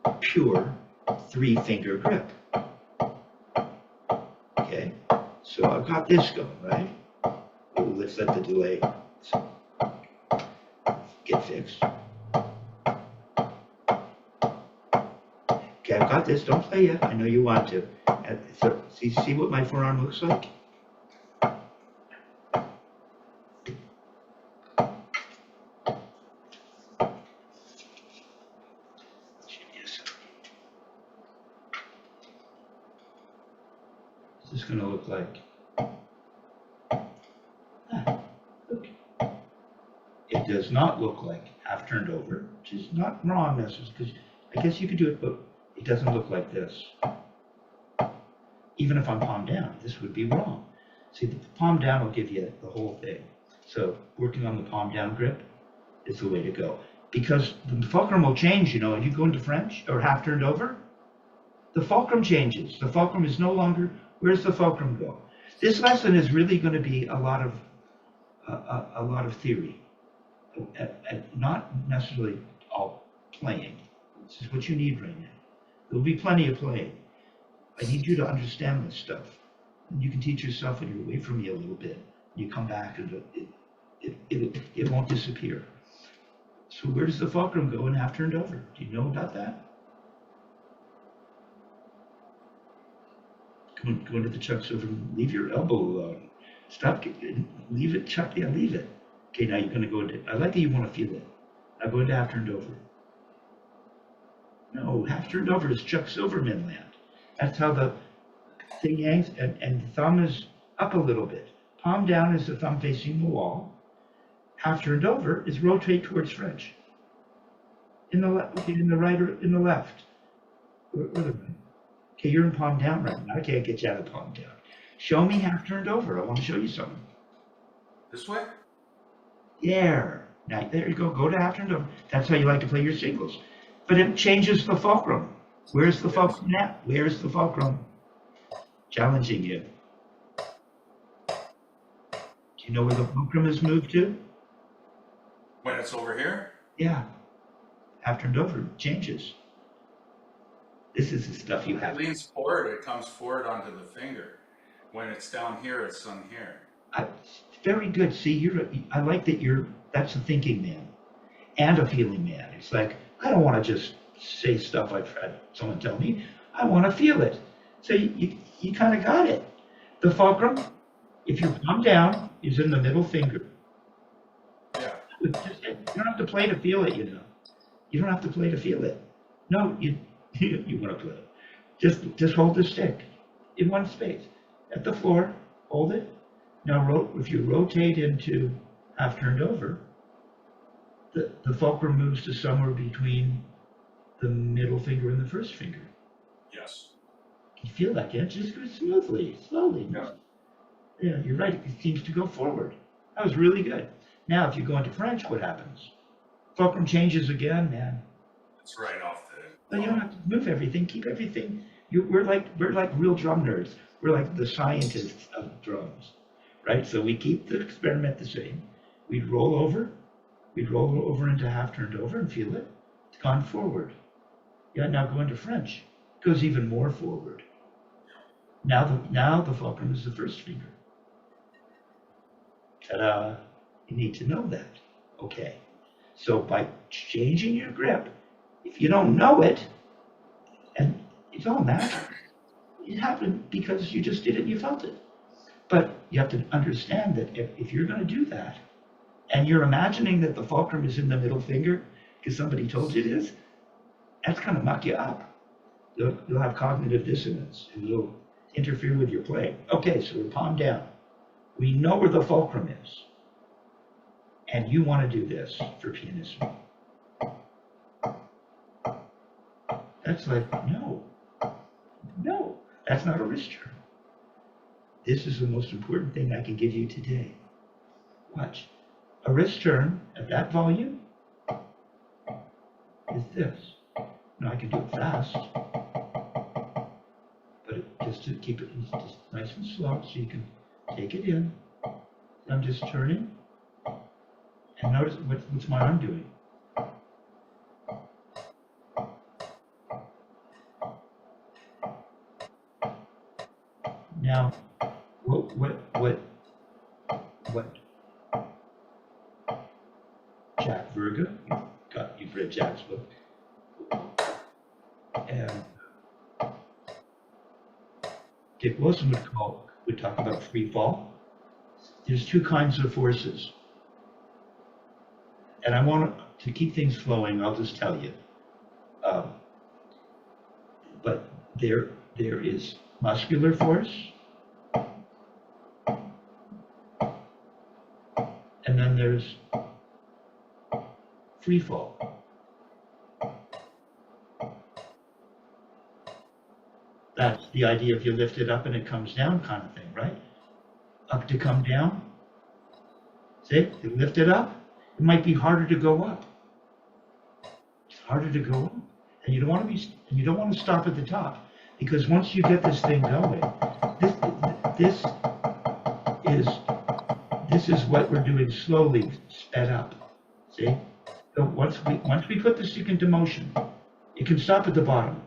a pure 3-finger grip. Okay, so I've got this going, right? Let's let the delay get fixed. Okay, I've got this. Don't play yet. I know you want to. So, see what my forearm looks like? This is going to look like. Look. It does not look like half turned over, which is not wrong necessarily, because I guess you could do it, but it doesn't look like this. Even if I'm palm down, this would be wrong. See, the palm down will give you the whole thing. So working on the palm down grip is the way to go. Because the fulcrum will change, you know, you go into French or half turned over, the fulcrum changes. The fulcrum is no longer, where's the fulcrum go? This lesson is really going to be a lot of theory, and not necessarily all playing. This is what you need right now. There'll be plenty of playing. I need you to understand this stuff. And you can teach yourself when you're away from me a little bit. You come back and it won't disappear. So where does the fulcrum go in half turned over? Do you know about that? Go into the chucks over and leave your elbow alone. Stop, leave it, chuck, yeah, leave it. Okay, now you're going to go into, I like that you want to feel it. Now go into half turned over. No, half turned over is Chuck Silverman land. That's how the thing hangs, and the thumb is up a little bit. Palm down is the thumb facing the wall. Half turned over is rotate towards French. In the right or in the left. Or the right. Okay, you're in palm down right now. I can't get you out of palm down. Show me half turned over. I want to show you something. This way? There. Now, there you go. Go to half turned over. That's how you like to play your singles. But it changes the fulcrum. Where's the fulcrum now? Where's the fulcrum? Challenging you. Do you know where the fulcrum has moved to? When it's over here? Yeah. Half turned over. It changes. This is the stuff you have. It leans forward. It comes forward onto the finger. When it's down here, it's on here. Very good. See, I like that that's a thinking man and a feeling man. It's like, I don't want to just say stuff I've had someone tell me. I want to feel it. So you kind of got it. The fulcrum, if you palm down, is in the middle finger. Yeah. You don't have to play to feel it, you know. You don't have to play to feel it. No, you want to play. Just hold the stick in one space. At the floor, hold it. Now, if you rotate into half turned over, the fulcrum moves to somewhere between the middle finger and the first finger. Yes. You feel that, can't you? Just go smoothly, slowly. Yeah. Yeah, you're right. It seems to go forward. That was really good. Now, if you go into French, what happens? Fulcrum changes again, man. It's right off the. But you don't have to move everything. Keep everything. We're like real drum nerds. We're like the scientists of drums, right? So we keep the experiment the same. We'd roll over into half turned over and feel it. It's gone forward. Yeah, now go into French. It goes even more forward. Now the fulcrum is the first finger. Ta-da! You need to know that. Okay. So by changing your grip, if you don't know it, and it's all magic, it happened because you just did it and you felt it. But you have to understand that if you're going to do that, and you're imagining that the fulcrum is in the middle finger because somebody told you it is, that's going to muck you up. You'll have cognitive dissonance. It'll interfere with your playing. Okay, so we're palm down. We know where the fulcrum is. And you want to do this for pianissimo. That's like, no, that's not a wrist turn. This is the most important thing I can give you today. Watch. A wrist turn at that volume is this. Now I can do it fast, but just to keep it just nice and slow so you can take it in. I'm just turning, and notice what's my arm doing. Now, what Jack Verga, you've read Jack's book, and Dick Wilson would talk about free fall. There's two kinds of forces. And I want to keep things flowing, I'll just tell you. But there is muscular force, and then there's free fall. That's the idea if you lift it up and it comes down kind of thing, right? Up to come down. See, you lift it up, it might be harder to go up. It's harder to go up. And you don't want to stop at the top, because once you get this thing going, this is what we're doing slowly, sped up. See? So once we put the stick into motion, it can stop at the bottom.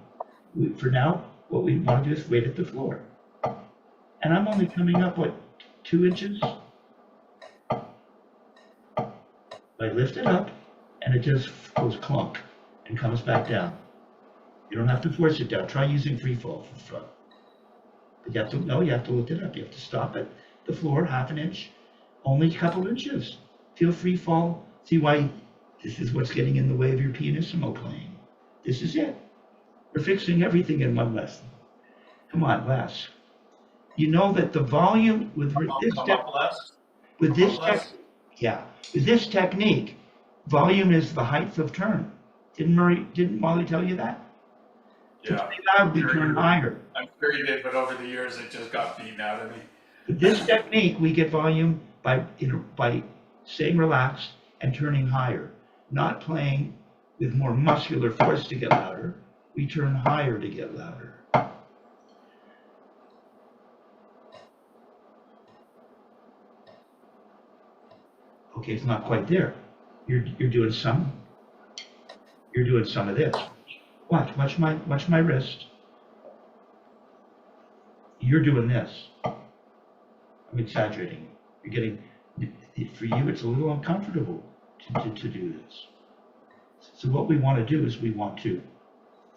For now, what we want to do is wait at the floor. And I'm only coming up, what, 2 inches? I lift it up, and it just goes clunk and comes back down. You don't have to force it down. Try using free fall from front. But you have to lift it up. You have to stop at the floor, 1/2 inch, only a couple inches. Feel free fall. See why this is what's getting in the way of your pianissimo playing. This is it. We're fixing everything in one lesson. Come on, Les. You know that the volume with this technique, volume is the height of turn. Didn't Molly tell you that? Yeah. To play loud, we turn higher. I'm sure you did, but over the years it just got beaten out of me. With this technique, we get volume by staying relaxed and turning higher, not playing with more muscular force to get louder. We turn higher to get louder. Okay, it's not quite there. You're doing some. You're doing some of this. Watch my wrist. You're doing this. I'm exaggerating. You're getting, for you, it's a little uncomfortable to do this. So what we want to do is we want to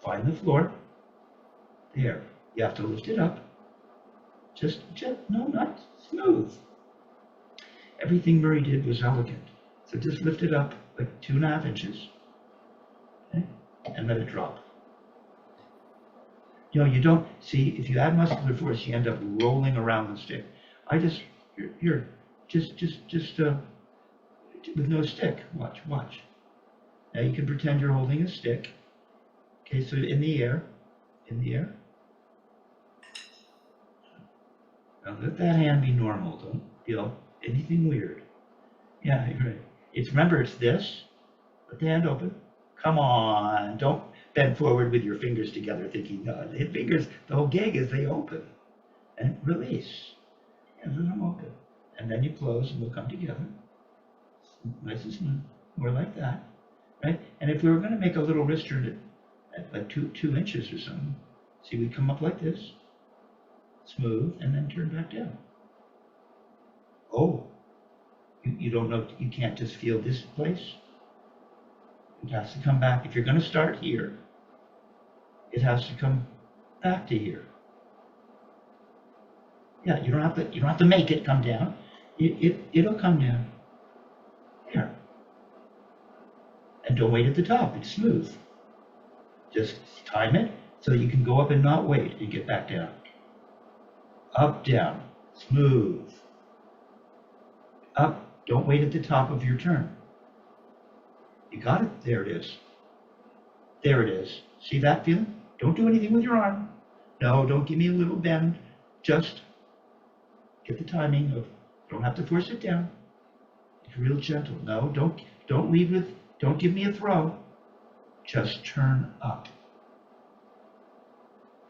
find the floor. There. You have to lift it up. No, not smooth. Everything Murray did was elegant. So just lift it up like 2.5 inches. Okay? And let it drop. You don't see, if you add muscular force, you end up rolling around the stick. Here, just with no stick. Watch. Now you can pretend you're holding a stick. Okay, so in the air. Now let that hand be normal. Don't feel anything weird. Yeah, you're right. Remember, it's this. Let the hand open. Come on, don't bend forward with your fingers together thinking, no, the fingers, the whole gig is they open and release. And let them open. And then you close and they'll come together. Nice and smooth. More like that, right? And if we were going to make a little wrist turn at like 2 inches or something, see, we come up like this, smooth, and then turn back down. Oh, you don't know, you can't just feel this place. It has to come back. If you're going to start here, it has to come back to here. Yeah, you don't have to make it come down. It'll come down. Here. And don't wait at the top. It's smooth. Just time it so you can go up and not wait and get back down. Up, down, smooth. Up, don't wait at the top of your turn. You got it? There it is. There it is. See that feeling? Don't do anything with your arm. No, don't give me a little bend. Just get the timing of, don't have to force it down. It's real gentle. No, don't leave with, don't give me a throw. Just turn up.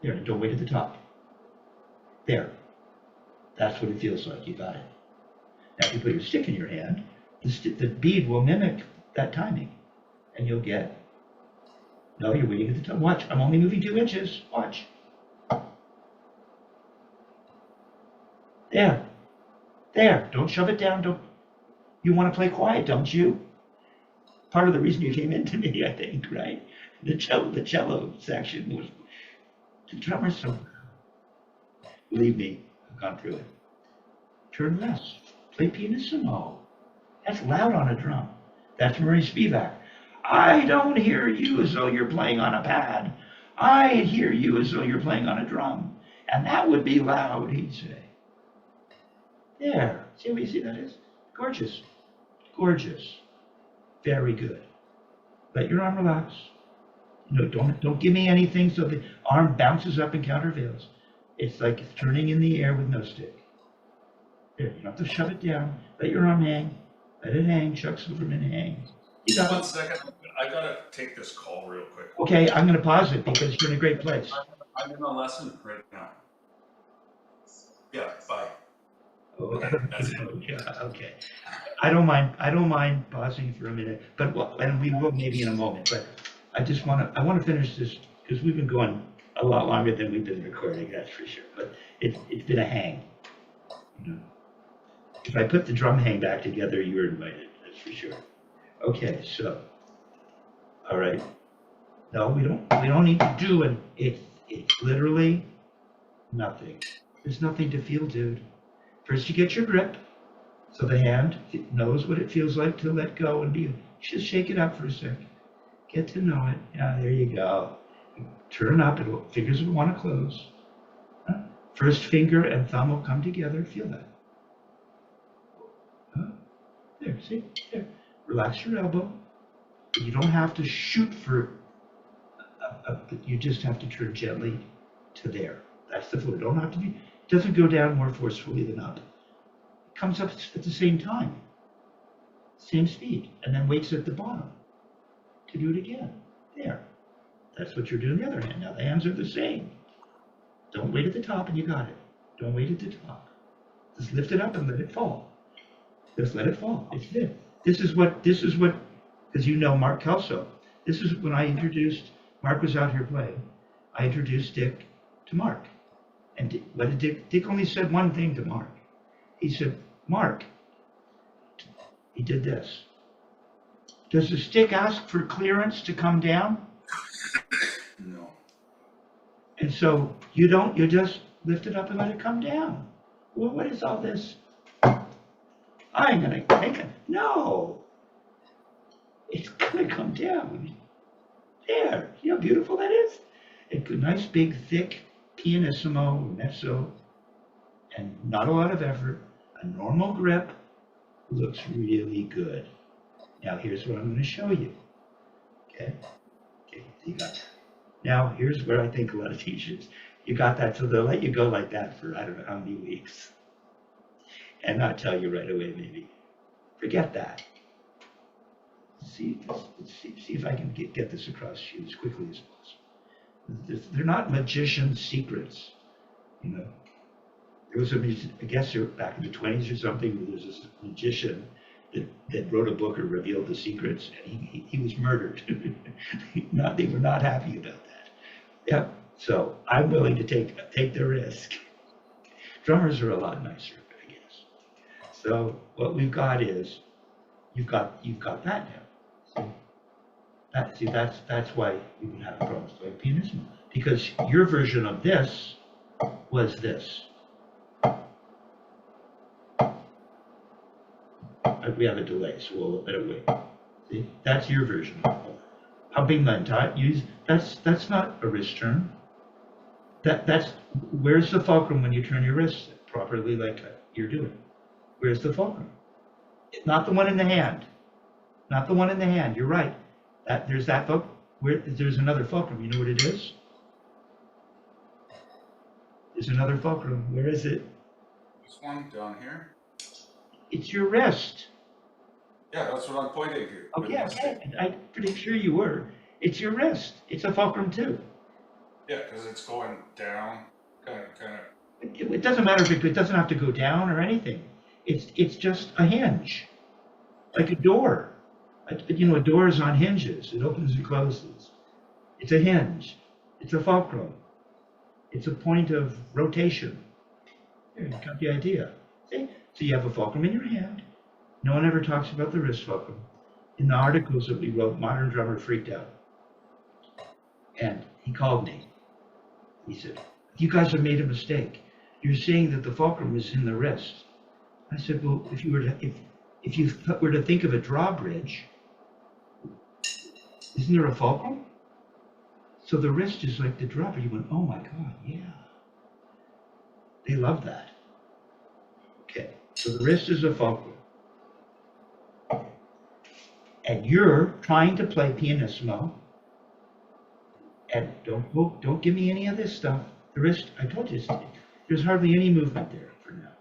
There, don't wait at the top. There. That's what it feels like. You got it. Now, if you put your stick in your hand, the bead will mimic that timing. And you'll get, no, you're waiting at the top. Watch, I'm only moving 2 inches. Watch. There. There. Don't shove it down. You want to play quiet, don't you? Part of the reason you came into me, I think, right? The cello section was, the drummer's so, Believe me, I've gone through it. Turn less. Play pianissimo. That's loud on a drum. That's Murray Spivack. I don't hear you as though you're playing on a pad. I hear you as though you're playing on a drum. And that would be loud, he'd say. There. See what you see that is? Gorgeous. Gorgeous. Very good. Let your arm relax. No, don't give me anything so the arm bounces up and countervails. It's like it's turning in the air with no stick. There, you don't have to shove it down. Let your arm hang. Let it hang. Chuck Silverman hang. You got One it. second, I gotta take this call real quick. Okay, I'm going to pause it because you're in a great place. I'm in a lesson right now. Yeah, bye. Oh, That's it. yeah, okay. I don't mind pausing for a minute, but and we will maybe in a moment. But I want to finish this because we've been going a lot longer than we've been recording. That's for sure. But it's been a hang. You know, if I put the drum hang back together, you're invited. That's for sure. Okay, so all right. No, we don't need to do it. It's literally nothing. There's nothing to feel, dude. First, you get your grip, so the hand knows what it feels like to let go and be. Just shake it up for a sec. Get to know it. Yeah, there you go. Turn up. Fingers will want to close. Huh? First finger and thumb will come together. Feel that. Huh? There, see? There. Relax your elbow. You don't have to shoot for. You just have to turn gently to there. That's the flow. Don't have to be. It doesn't go down more forcefully than up. It comes up at the same time, same speed, and then waits at the bottom to do it again. There. That's what you're doing the other hand. Now the hands are the same. Don't wait at the top and you got it. Don't wait at the top. Just lift it up and let it fall. Just let it fall. It's there. This is what, because you know Mark Kelso. This is when I introduced, Mark was out here playing. I introduced Dick to Mark. And what did Dick only said one thing to Mark. He said, Mark, he did this. Does the stick ask for clearance to come down? No. And so you just lift it up and let it come down. Well, what is all this? I'm going to take it. No. It's going to come down. There. You know how beautiful that is? It's a nice, big, thick pianissimo, mezzo, and not a lot of effort. A normal grip looks really good. Now, here's what I'm going to show you. Okay? Okay, you got that. Now, here's where I think a lot of teachers, you got that, so they'll let you go like that for I don't know how many weeks. And not tell you right away, maybe. Forget that. See if I can get this across to you as quickly as possible. They're not magician's secrets, you know. There was I guess back in the 20s or something, there was this magician that wrote a book or revealed the secrets, and he was murdered. They were not happy about that. Yeah, so I'm willing to take the risk. Drummers are a lot nicer, I guess. So what we've got is, you've got that now. That's why we would have problems playing pianissimo, because your version of this was this. We have a delay, so we'll let it wait. See, that's your version. Humping the entire that's not a wrist turn. That's where's the fulcrum when you turn your wrist properly, like you're doing? Where's the fulcrum? Not the one in the hand. Not the one in the hand. You're right. There's that fulcrum. There's another fulcrum. You know what it is? There's another fulcrum. Where is it? This one down here? It's your wrist. Yeah, that's what I'm pointing to. Okay. I'm pretty sure you were. It's your wrist. It's a fulcrum too. Yeah, because it's going down, kind of. It doesn't matter if it doesn't have to go down or anything. It's just a hinge, like a door. You know, a door is on hinges. It opens and closes. It's a hinge. It's a fulcrum. It's a point of rotation. There, you got the idea. See? So you have a fulcrum in your hand. No one ever talks about the wrist fulcrum. In the articles that we wrote, Modern Drummer freaked out. And he called me. He said, you guys have made a mistake. You're saying that the fulcrum is in the wrist. I said, well, if you were to think of a drawbridge, isn't there a fulcrum? So the wrist is like the drawbridge. You went, oh my God, yeah. They love that. Okay, so the wrist is a fulcrum. And you're trying to play pianissimo. And don't give me any of this stuff. The wrist, I told you, there's hardly any movement there for now.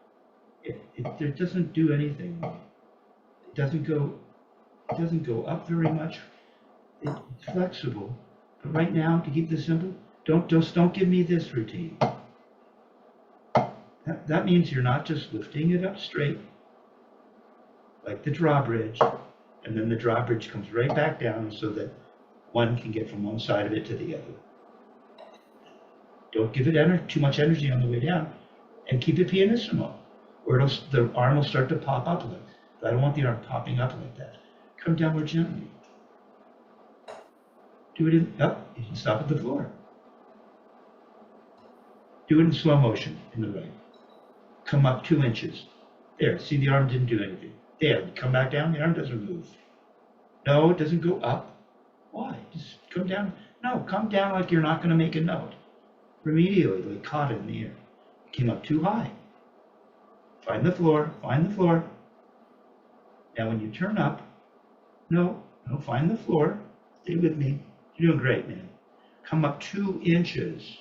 It doesn't do anything. It doesn't go up very much. It's flexible. But right now, to keep this simple, don't give me this routine. That means you're not just lifting it up straight, like the drawbridge, and then the drawbridge comes right back down so that one can get from one side of it to the other. Don't give it too much energy on the way down, and keep it pianissimo, or the arm will start to pop up. I don't want the arm popping up like that. Come down more gently. Do it you can stop at the floor. Do it in slow motion in the right. Come up 2 inches. There, see the arm didn't do anything. There, come back down, the arm doesn't move. No, it doesn't go up. Why? Just come down. No, come down like you're not going to make a note. Remedially, like caught in the air. Came up too high. Find the floor, find the floor. Now when you turn up, no, find the floor. Stay with me. You're doing great, man. Come up 2 inches.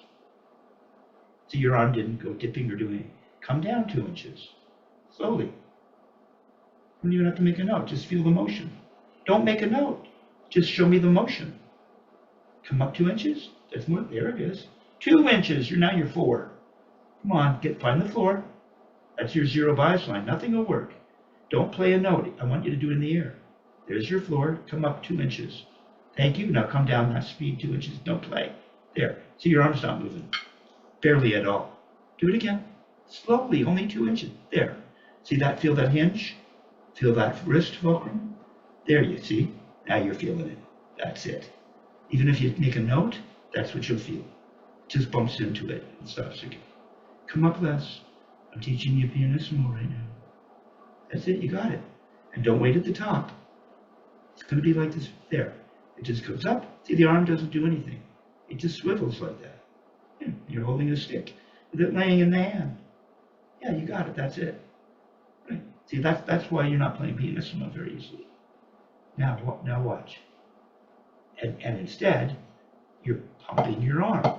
So your arm didn't go dipping or doing anything. Come down 2 inches. Slowly. You don't even have to make a note. Just feel the motion. Don't make a note. Just show me the motion. Come up 2 inches. That's more. There it is. 2 inches. Now you're 4. Come on. Find the floor. That's your zero bias line. Nothing will work. Don't play a note. I want you to do it in the air. There's your floor. Come up 2 inches. Thank you. Now come down that speed 2 inches. Don't play. There. See, your arm's not moving. Barely at all. Do it again. Slowly. Only 2 inches. There. See that? Feel that hinge? Feel that wrist fulcrum? There you see. Now you're feeling it. That's it. Even if you make a note, that's what you'll feel. It just bumps into it and stops again. Come up less. I'm teaching you pianissimo right now. That's it. You got it. And don't wait at the top. It's going to be like this. There. It just goes up. See, the arm doesn't do anything. It just swivels like that. Yeah, you're holding a stick with it laying in the hand. Yeah, you got it. That's it. Right. See, that's why you're not playing pianissimo very easily. Now watch. And instead, you're pumping your arm.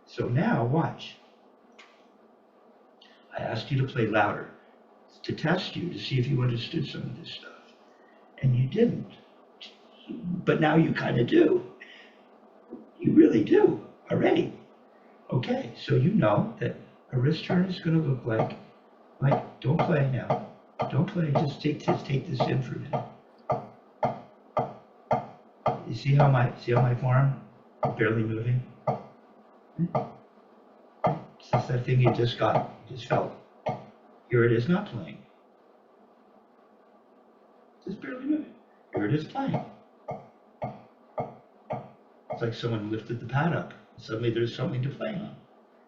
So now watch. I asked you to play louder to test you, to see if you understood some of this stuff. And you didn't. But now you kind of do. You really do already. Okay, so you know that a wrist turn is going to look like, don't play now. Don't play, just take this in for a minute. You see how my forearm is barely moving? It's just that thing you just felt. Here it is not playing. Just barely moving. Here it is playing. It's like someone lifted the pad up. Suddenly there's something to play on.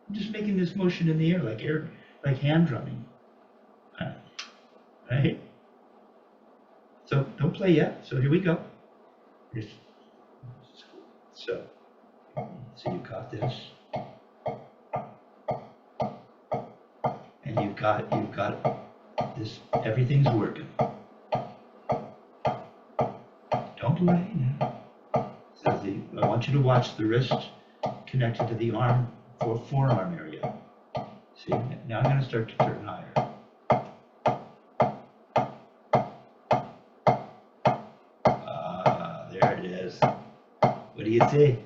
I'm just making this motion in the air, like hand drumming. Right? So don't play yet. So here we go. So you got this. And you've got this. Everything's working. Don't play now. I want you to watch the wrist connected to the arm or forearm area. See, now I'm going to start to turn higher. There it is. What do you see?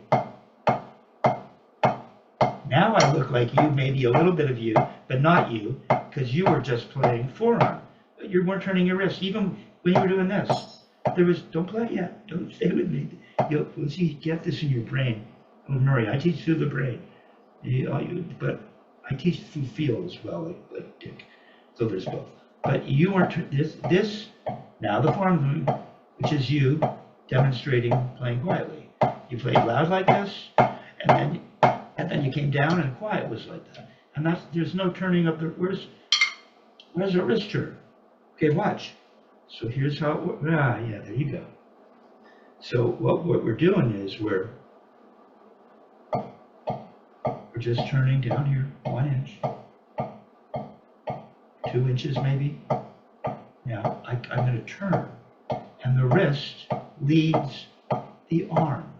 Now I look like you, maybe a little bit of you, but not you, because you were just playing forearm. You weren't turning your wrist, even when you were doing this. Don't play yet. Don't stay with me. You'll see, get this in your brain. Oh, Murray, I teach through the brain. But I teach through feel as well, like Dick. So there's both. But you weren't, this, now the forearm moving, which is you demonstrating playing quietly. You played loud like this, and then you came down and quiet was like that. And there's no turning of the, where's the wrist turn? Okay, watch. So here's how it works. Yeah, there you go. So what we're doing is we're just turning down here 1 inch, 2 inches maybe. Now I'm going to turn, and the wrist leads the arm.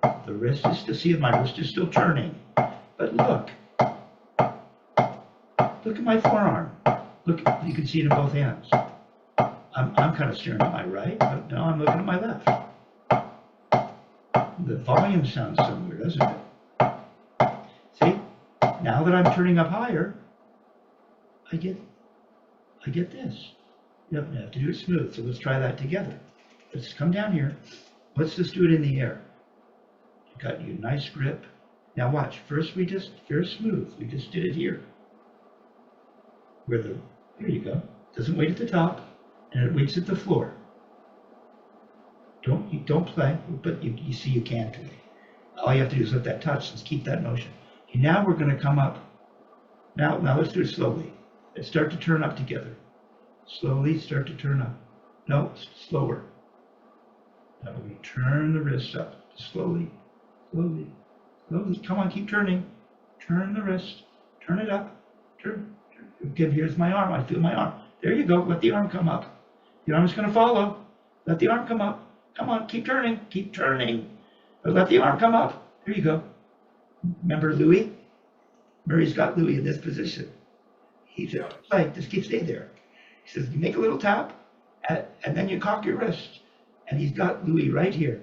The wrist is still, see, my wrist is still turning, but look at my forearm. Look, you can see it in both hands. I'm kind of staring at my right, but now I'm looking at my left. The volume sounds similar, doesn't it? See, now that I'm turning up higher, I get this. You have to do it smooth, so let's try that together. Let's come down here. Let's just do it in the air. You got your nice grip. Now watch, first we just, very smooth, we just did it here. Here you go. Doesn't wait at the top, and it waits at the floor. Don't play, but you see you can play. All you have to do is let that touch, just keep that motion. Okay, now we're going to come up. Now let's do it slowly. Let's start to turn up together. Slowly start to turn up. No, slower. Now we're going to turn the wrist up. Slowly, slowly, slowly. Come on, keep turning. Turn the wrist. Turn it up. Turn. Again, here's my arm. I feel my arm. There you go. Let the arm come up. The arm is going to follow. Let the arm come up. Come on, keep turning. Keep turning. But let the arm come up. There you go. Remember Louis? Murray's got Louis in this position. He said, play, just keep stay there. He says, you make a little tap, and then you cock your wrist. And he's got Louis right here.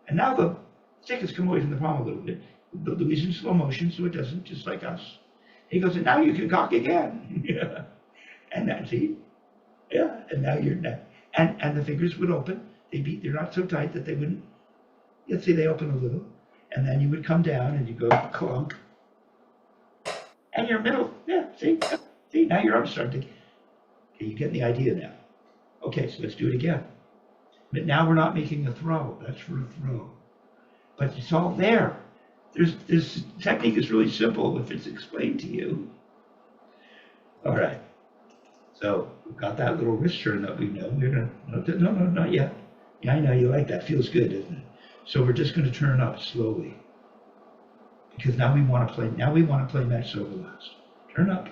And now the stick has come away from the palm a little bit. But Louis is in slow motion, so it doesn't, just like us. He goes, and now you can cock again. Yeah. And then, see? Yeah, and now you're not. And the fingers would open. They're not so tight that they wouldn't. Let's say they open a little. And then you would come down and you go clunk. And your middle, yeah, see? See, now your arm's starting to. Okay, you're getting the idea now. Okay, so let's do it again. But now we're not making a throw. That's for a throw. But it's all there. This technique is really simple if it's explained to you. All right. So we've got that little wrist turn that we know. We're gonna no, not yet. Yeah, I know you like that. Feels good, doesn't it? So we're just going to turn up slowly because now we want to play. Now we want to play match solo last. Turn up.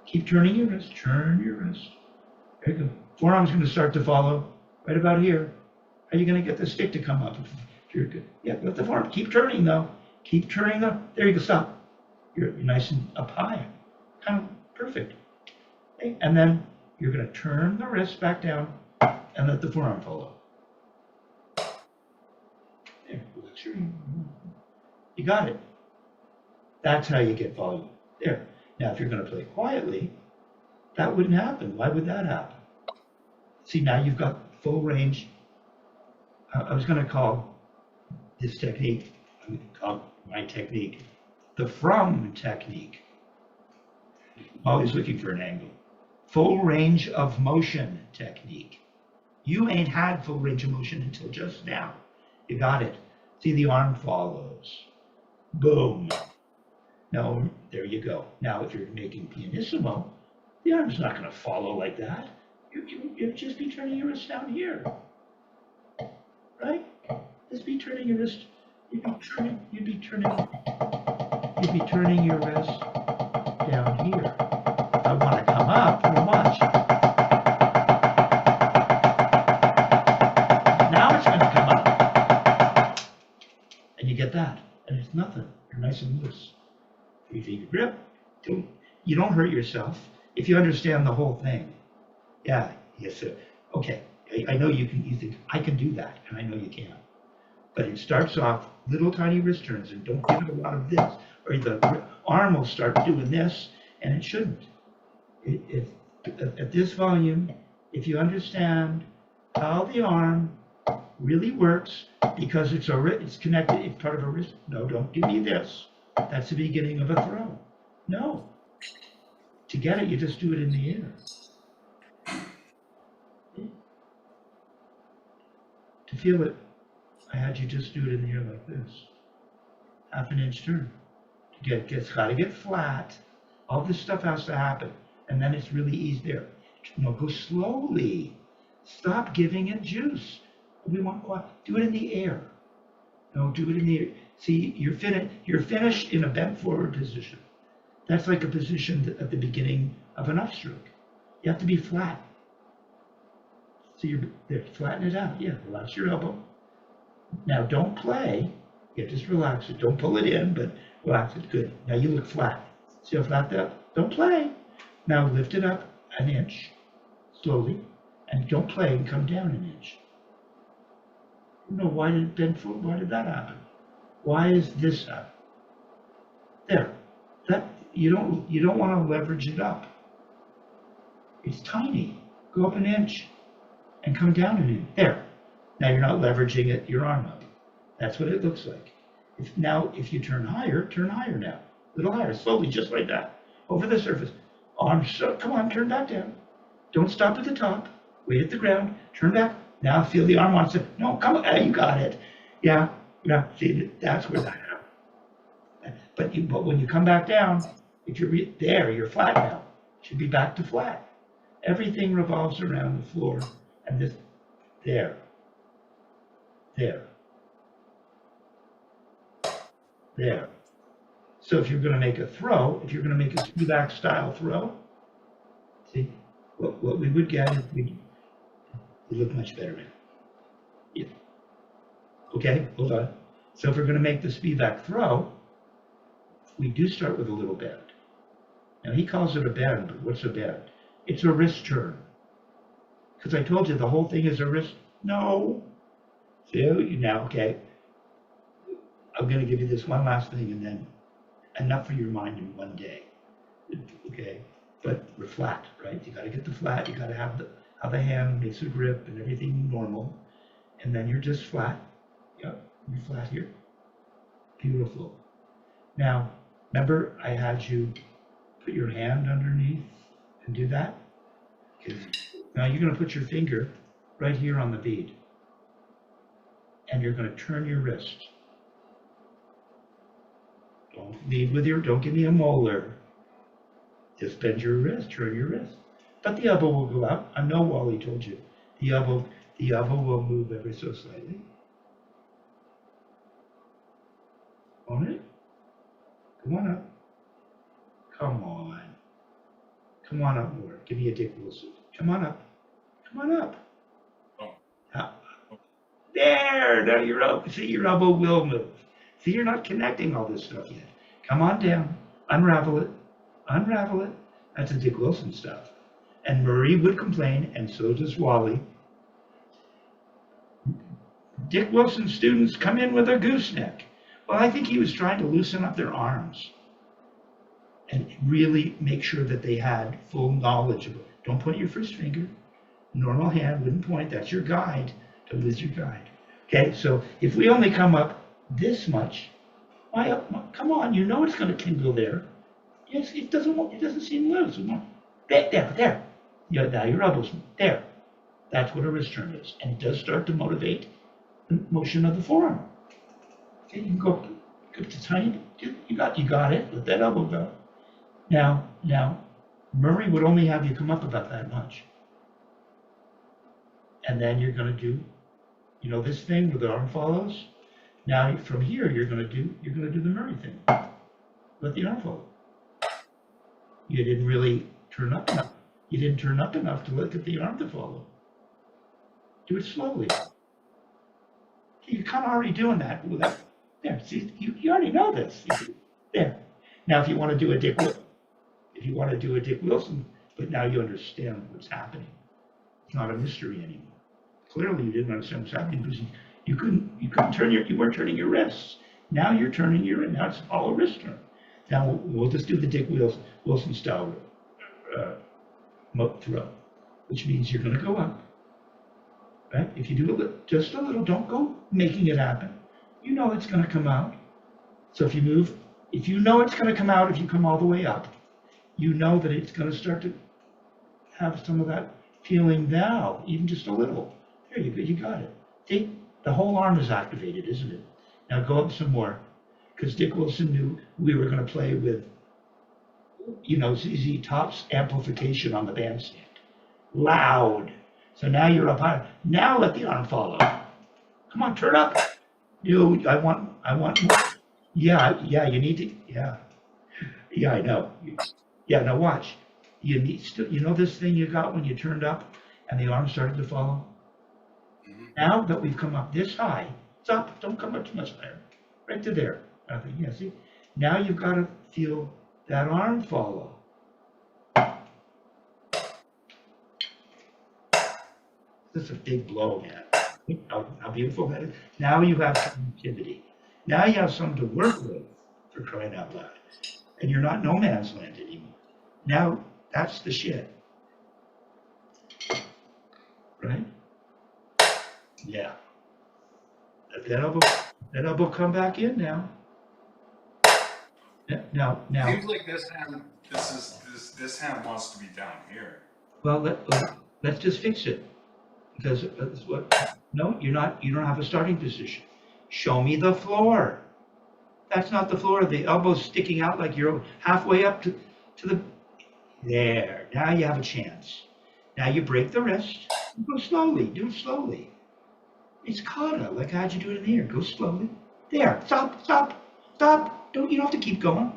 Keep turning your wrist. Turn your wrist. There you go. Forearm's going to start to follow right about here. Are you going to get the stick to come up? If you're good. Yeah, let the forearm keep turning though. Keep turning though. There you go. Stop. You're nice and up high. Kind of perfect. Okay. And then you're going to turn the wrist back down and let the forearm follow. There. You got it. That's how you get volume. There. Now, if you're going to play quietly, that wouldn't happen. Why would that happen? See, now you've got full range. I was going to call this technique, I'm going to call my technique, the from technique. Always looking for an angle. Full range of motion technique. You ain't had full range of motion until just now. You got it. See, the arm follows. Boom. Now, there you go. Now, if you're making pianissimo, the arm's not going to follow like that. You'd just be turning your wrist down here. Right? Just be turning your wrist. You'd be turning your wrist down here. If I want to come up, well, watch. Now it's going to come up. And you get that. And it's nothing. You're nice and loose. 3 finger grip. You don't hurt yourself if you understand the whole thing. Yeah, yes, sir. Okay, I know you think I can do that, and I know you can. But it starts off little tiny wrist turns, and don't give it a lot of this, or the arm will start doing this, and it shouldn't. At this volume, if you understand how the arm really works, because it's connected, it's part of a wrist. No, don't give me this. That's the beginning of a throw. No. To get it, you just do it in the air. To feel it, I had you just do it in the air like this. 1/2 inch turn. It's got to get flat. All this stuff has to happen. And then it's really easy there. No, go slowly. Stop giving it juice. We want quiet. Do it in the air. No, do it in the air. See, you're finished in a bent forward position. That's like a position at the beginning of an upstroke. You have to be flat. So you're there, flatten it out. Yeah, relax your elbow. Now don't play. Yeah, just relax it. Don't pull it in, but relax it. Good. Now you look flat. See how flat that? Don't play. Now lift it up an inch, slowly, and don't play and come down an inch. No, why did it bend forward? Why did that happen? Why is this up? There. That you don't want to leverage it up. It's tiny. Go up an inch and come down an inch. There. Now you're not leveraging it, your arm up. That's what it looks like. If you turn higher now. A little higher, slowly, just like that. Over the surface. Arms, come on, turn back down. Don't stop at the top. Wait at the ground. Turn back. Now feel the arm wants to, no, come on, you got it. Yeah, see, that's where that happens. But when you come back down, if you're there, you're flat now. Should be back to flat. Everything revolves around the floor and this, there. So if you're going to make a throw, if you're going to make a Spivack style throw, see, what we would get is you look much better now. Yeah. Okay, hold on. So if we're going to make the Spivack throw, we do start with a little bend. Now he calls it a bend, but what's a bend? It's a wrist turn. Because I told you the whole thing is a wrist. No. So now, okay. I'm going to give you this one last thing and then enough for your mind in one day. Okay? But we're flat, right? You got to get the flat. You got to have how the hand makes a grip and everything normal. And then you're just flat. Yep, you're flat here. Beautiful. Now, remember I had you put your hand underneath and do that? Okay. Now you're going to put your finger right here on the bead. And you're going to turn your wrist. Don't lead with don't give me a molar. Just bend your wrist, turn your wrist. But the elbow will go out. I know Wally told you. The elbow will move ever so slightly. On it? Come on up. Come on. Come on up more. Give me a Dick Wilson. Come on up. Come on up. There! Now your elbow, see, your elbow will move. See, you're not connecting all this stuff yet. Come on down. Unravel it. Unravel it. That's a Dick Wilson stuff. And Marie would complain, and so does Wally. Dick Wilson students come in with a gooseneck. Well, I think he was trying to loosen up their arms and really make sure that they had full knowledge of it. Don't point your first finger. Normal hand wouldn't point. That's your guide. Don't lose your guide. Okay, so if we only come up this much, come on, you know it's going to tingle there. Yes, it doesn't seem loose. There. Yeah, now your elbows there. That's what a wrist turn is, and it does start to motivate the motion of the forearm. Okay, you can go up to tiny. You got it. Let that elbow go. Now, Murray would only have you come up about that much, and then you're going to do, this thing where the arm follows. Now from here you're going to do the Murray thing. Let the arm follow. You didn't really turn up enough. You didn't turn up enough to look at the arm to follow. Do it slowly. You're kind of already doing that. There, see, you already know this. There. Now, if you want to do a Dick Wilson, but now you understand what's happening. It's not a mystery anymore. Clearly, you didn't understand what's happening because you weren't turning your wrists. Now you're turning now it's all a wrist turn. Now we'll just do the Dick Wilson style throw, which means you're going to go up. Right? If you do just a little, don't go making it happen. You know it's going to come out. So if you move, if you know it's going to come out, if you come all the way up, you know that it's going to start to have some of that feeling now, even just a little. There you go, you got it. See, the whole arm is activated, isn't it? Now go up some more, because Dick Wilson knew we were going to play with you know, ZZ Top's amplification on the bandstand. Loud. So now you're up high. Now let the arm follow. Come on, turn up. You, I want more. Yeah, yeah, you need to, yeah, yeah, I know. Yeah, now watch. You need still, you know this thing you got when you turned up and the arm started to follow? Mhm. Now that we've come up this high, stop, don't come up too much higher. Right to there. Nothing, yeah, see? Now you've got to feel that arm follow. That's a big blow, man. How beautiful that is. Now you have some activity. Now you have something to work with, for crying out loud. And you're not no man's land anymore. Now that's the shit, right? Yeah. That elbow come back in now. Now, Seems like this hand wants to be down here. well, let's just fix it. Because that's what, no, you don't have a starting position. Show me the floor. That's not the floor. The elbow's sticking out like you're halfway up to the, there. Now you have a chance. Now you break the wrist. Go slowly. Do it slowly. It's kata. Like how'd you do it in the air? Go slowly. There. Stop. Stop. Stop. Don't. You don't have to keep going.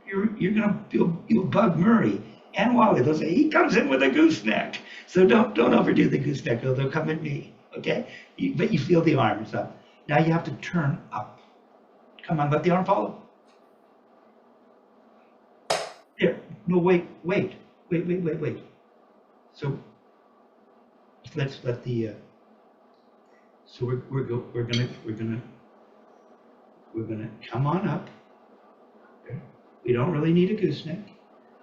You're gonna you'll bug Murray and Wally. They'll say he comes in with a gooseneck. So don't overdo the gooseneck. They'll come at me. Okay. But you feel the arms up. Now you have to turn up. Come on. Let the arm follow. There. No. Wait. So let's let the. So we're gonna come on up. Okay. We don't really need a gooseneck.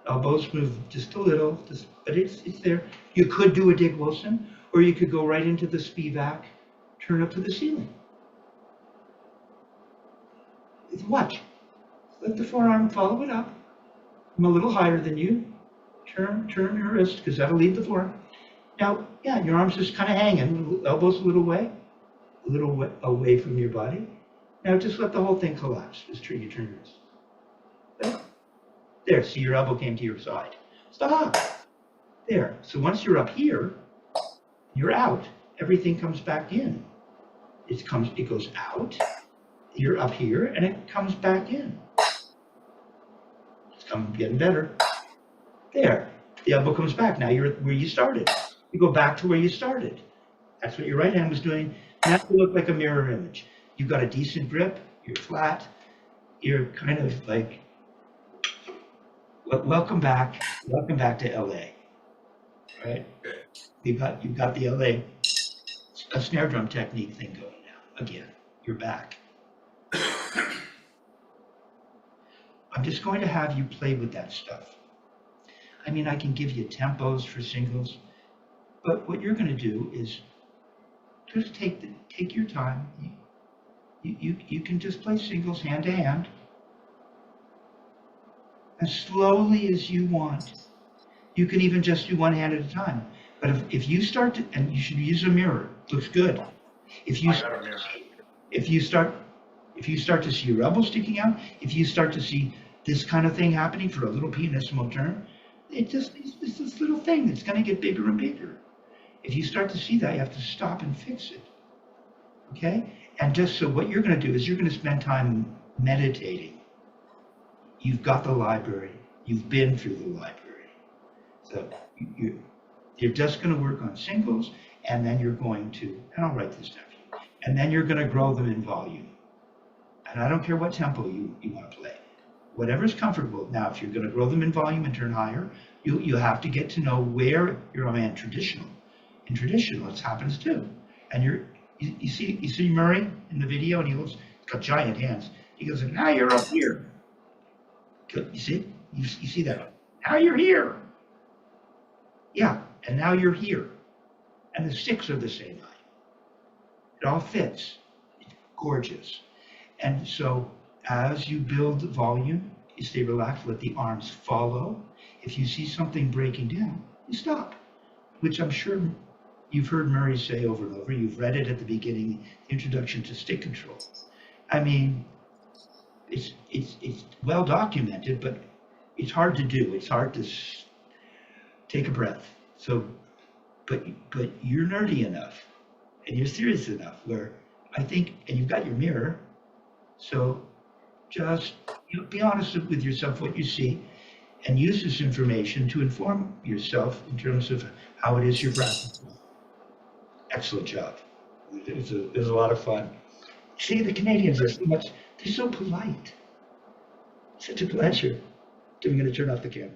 Elbows move just a little, but it's there. You could do a Dick Wilson, or you could go right into the Spivack, turn up to the ceiling. Watch. Let the forearm follow it up. I'm a little higher than you. Turn your wrist, because that'll lead the forearm. Now, yeah, your arm's just kind of hanging, elbows a little away from your body. Now just let the whole thing collapse. Just you turn your wrist. There, see your elbow came to your side. Stop. There. So once you're up here, you're out. Everything comes back in. It goes out. You're up here, and it comes back in. It's getting better. There. The elbow comes back. Now you're where you started. You go back to where you started. That's what your right hand was doing. Now you look like a mirror image. You've got a decent grip. You're flat. You're kind of like, welcome back. Welcome back to LA. Right? You've got the LA a snare drum technique thing going now. Again, you're back. I'm just going to have you play with that stuff. I mean, I can give you tempos for singles, but what you're going to do is just take your time. You can just play singles hand to hand as slowly as you want. You can even just do one hand at a time. But if you start to, and you should use a mirror, it looks good. If you start to see your elbow sticking out, if you start to see this kind of thing happening for a little pianissimo turn, it's this little thing that's going to get bigger and bigger. If you start to see that, you have to stop and fix it. Okay? And just so what you're going to do is you're going to spend time meditating. You've got the library. You've been through the library. So you're just going to work on singles, and then you're going to, and I'll write this down for you, and then you're going to grow them in volume. And I don't care what tempo you want to play. Whatever's comfortable. Now, if you're going to grow them in volume and turn higher, you have to get to know where you're on traditional. In traditional, it happens too. And you see Murray in the video, and he's got giant hands. He goes, now you're up here. You see? You see that? Now you're here. Yeah, and now you're here. And the sticks are the same height. It all fits. It's gorgeous. And so as you build volume, you stay relaxed, let the arms follow. If you see something breaking down, you stop, which I'm sure you've heard Murray say over and over. You've read it at the beginning, the introduction to stick control. I mean, it's well documented, but it's hard to do. It's hard to take a breath. So, but you're nerdy enough and you're serious enough where I think, and you've got your mirror, so just be honest with yourself what you see and use this information to inform yourself in terms of how it is you're practicing. Excellent job. It was a lot of fun. See, the Canadians are so much, they're so polite. Such a pleasure. I'm going to turn off the camera.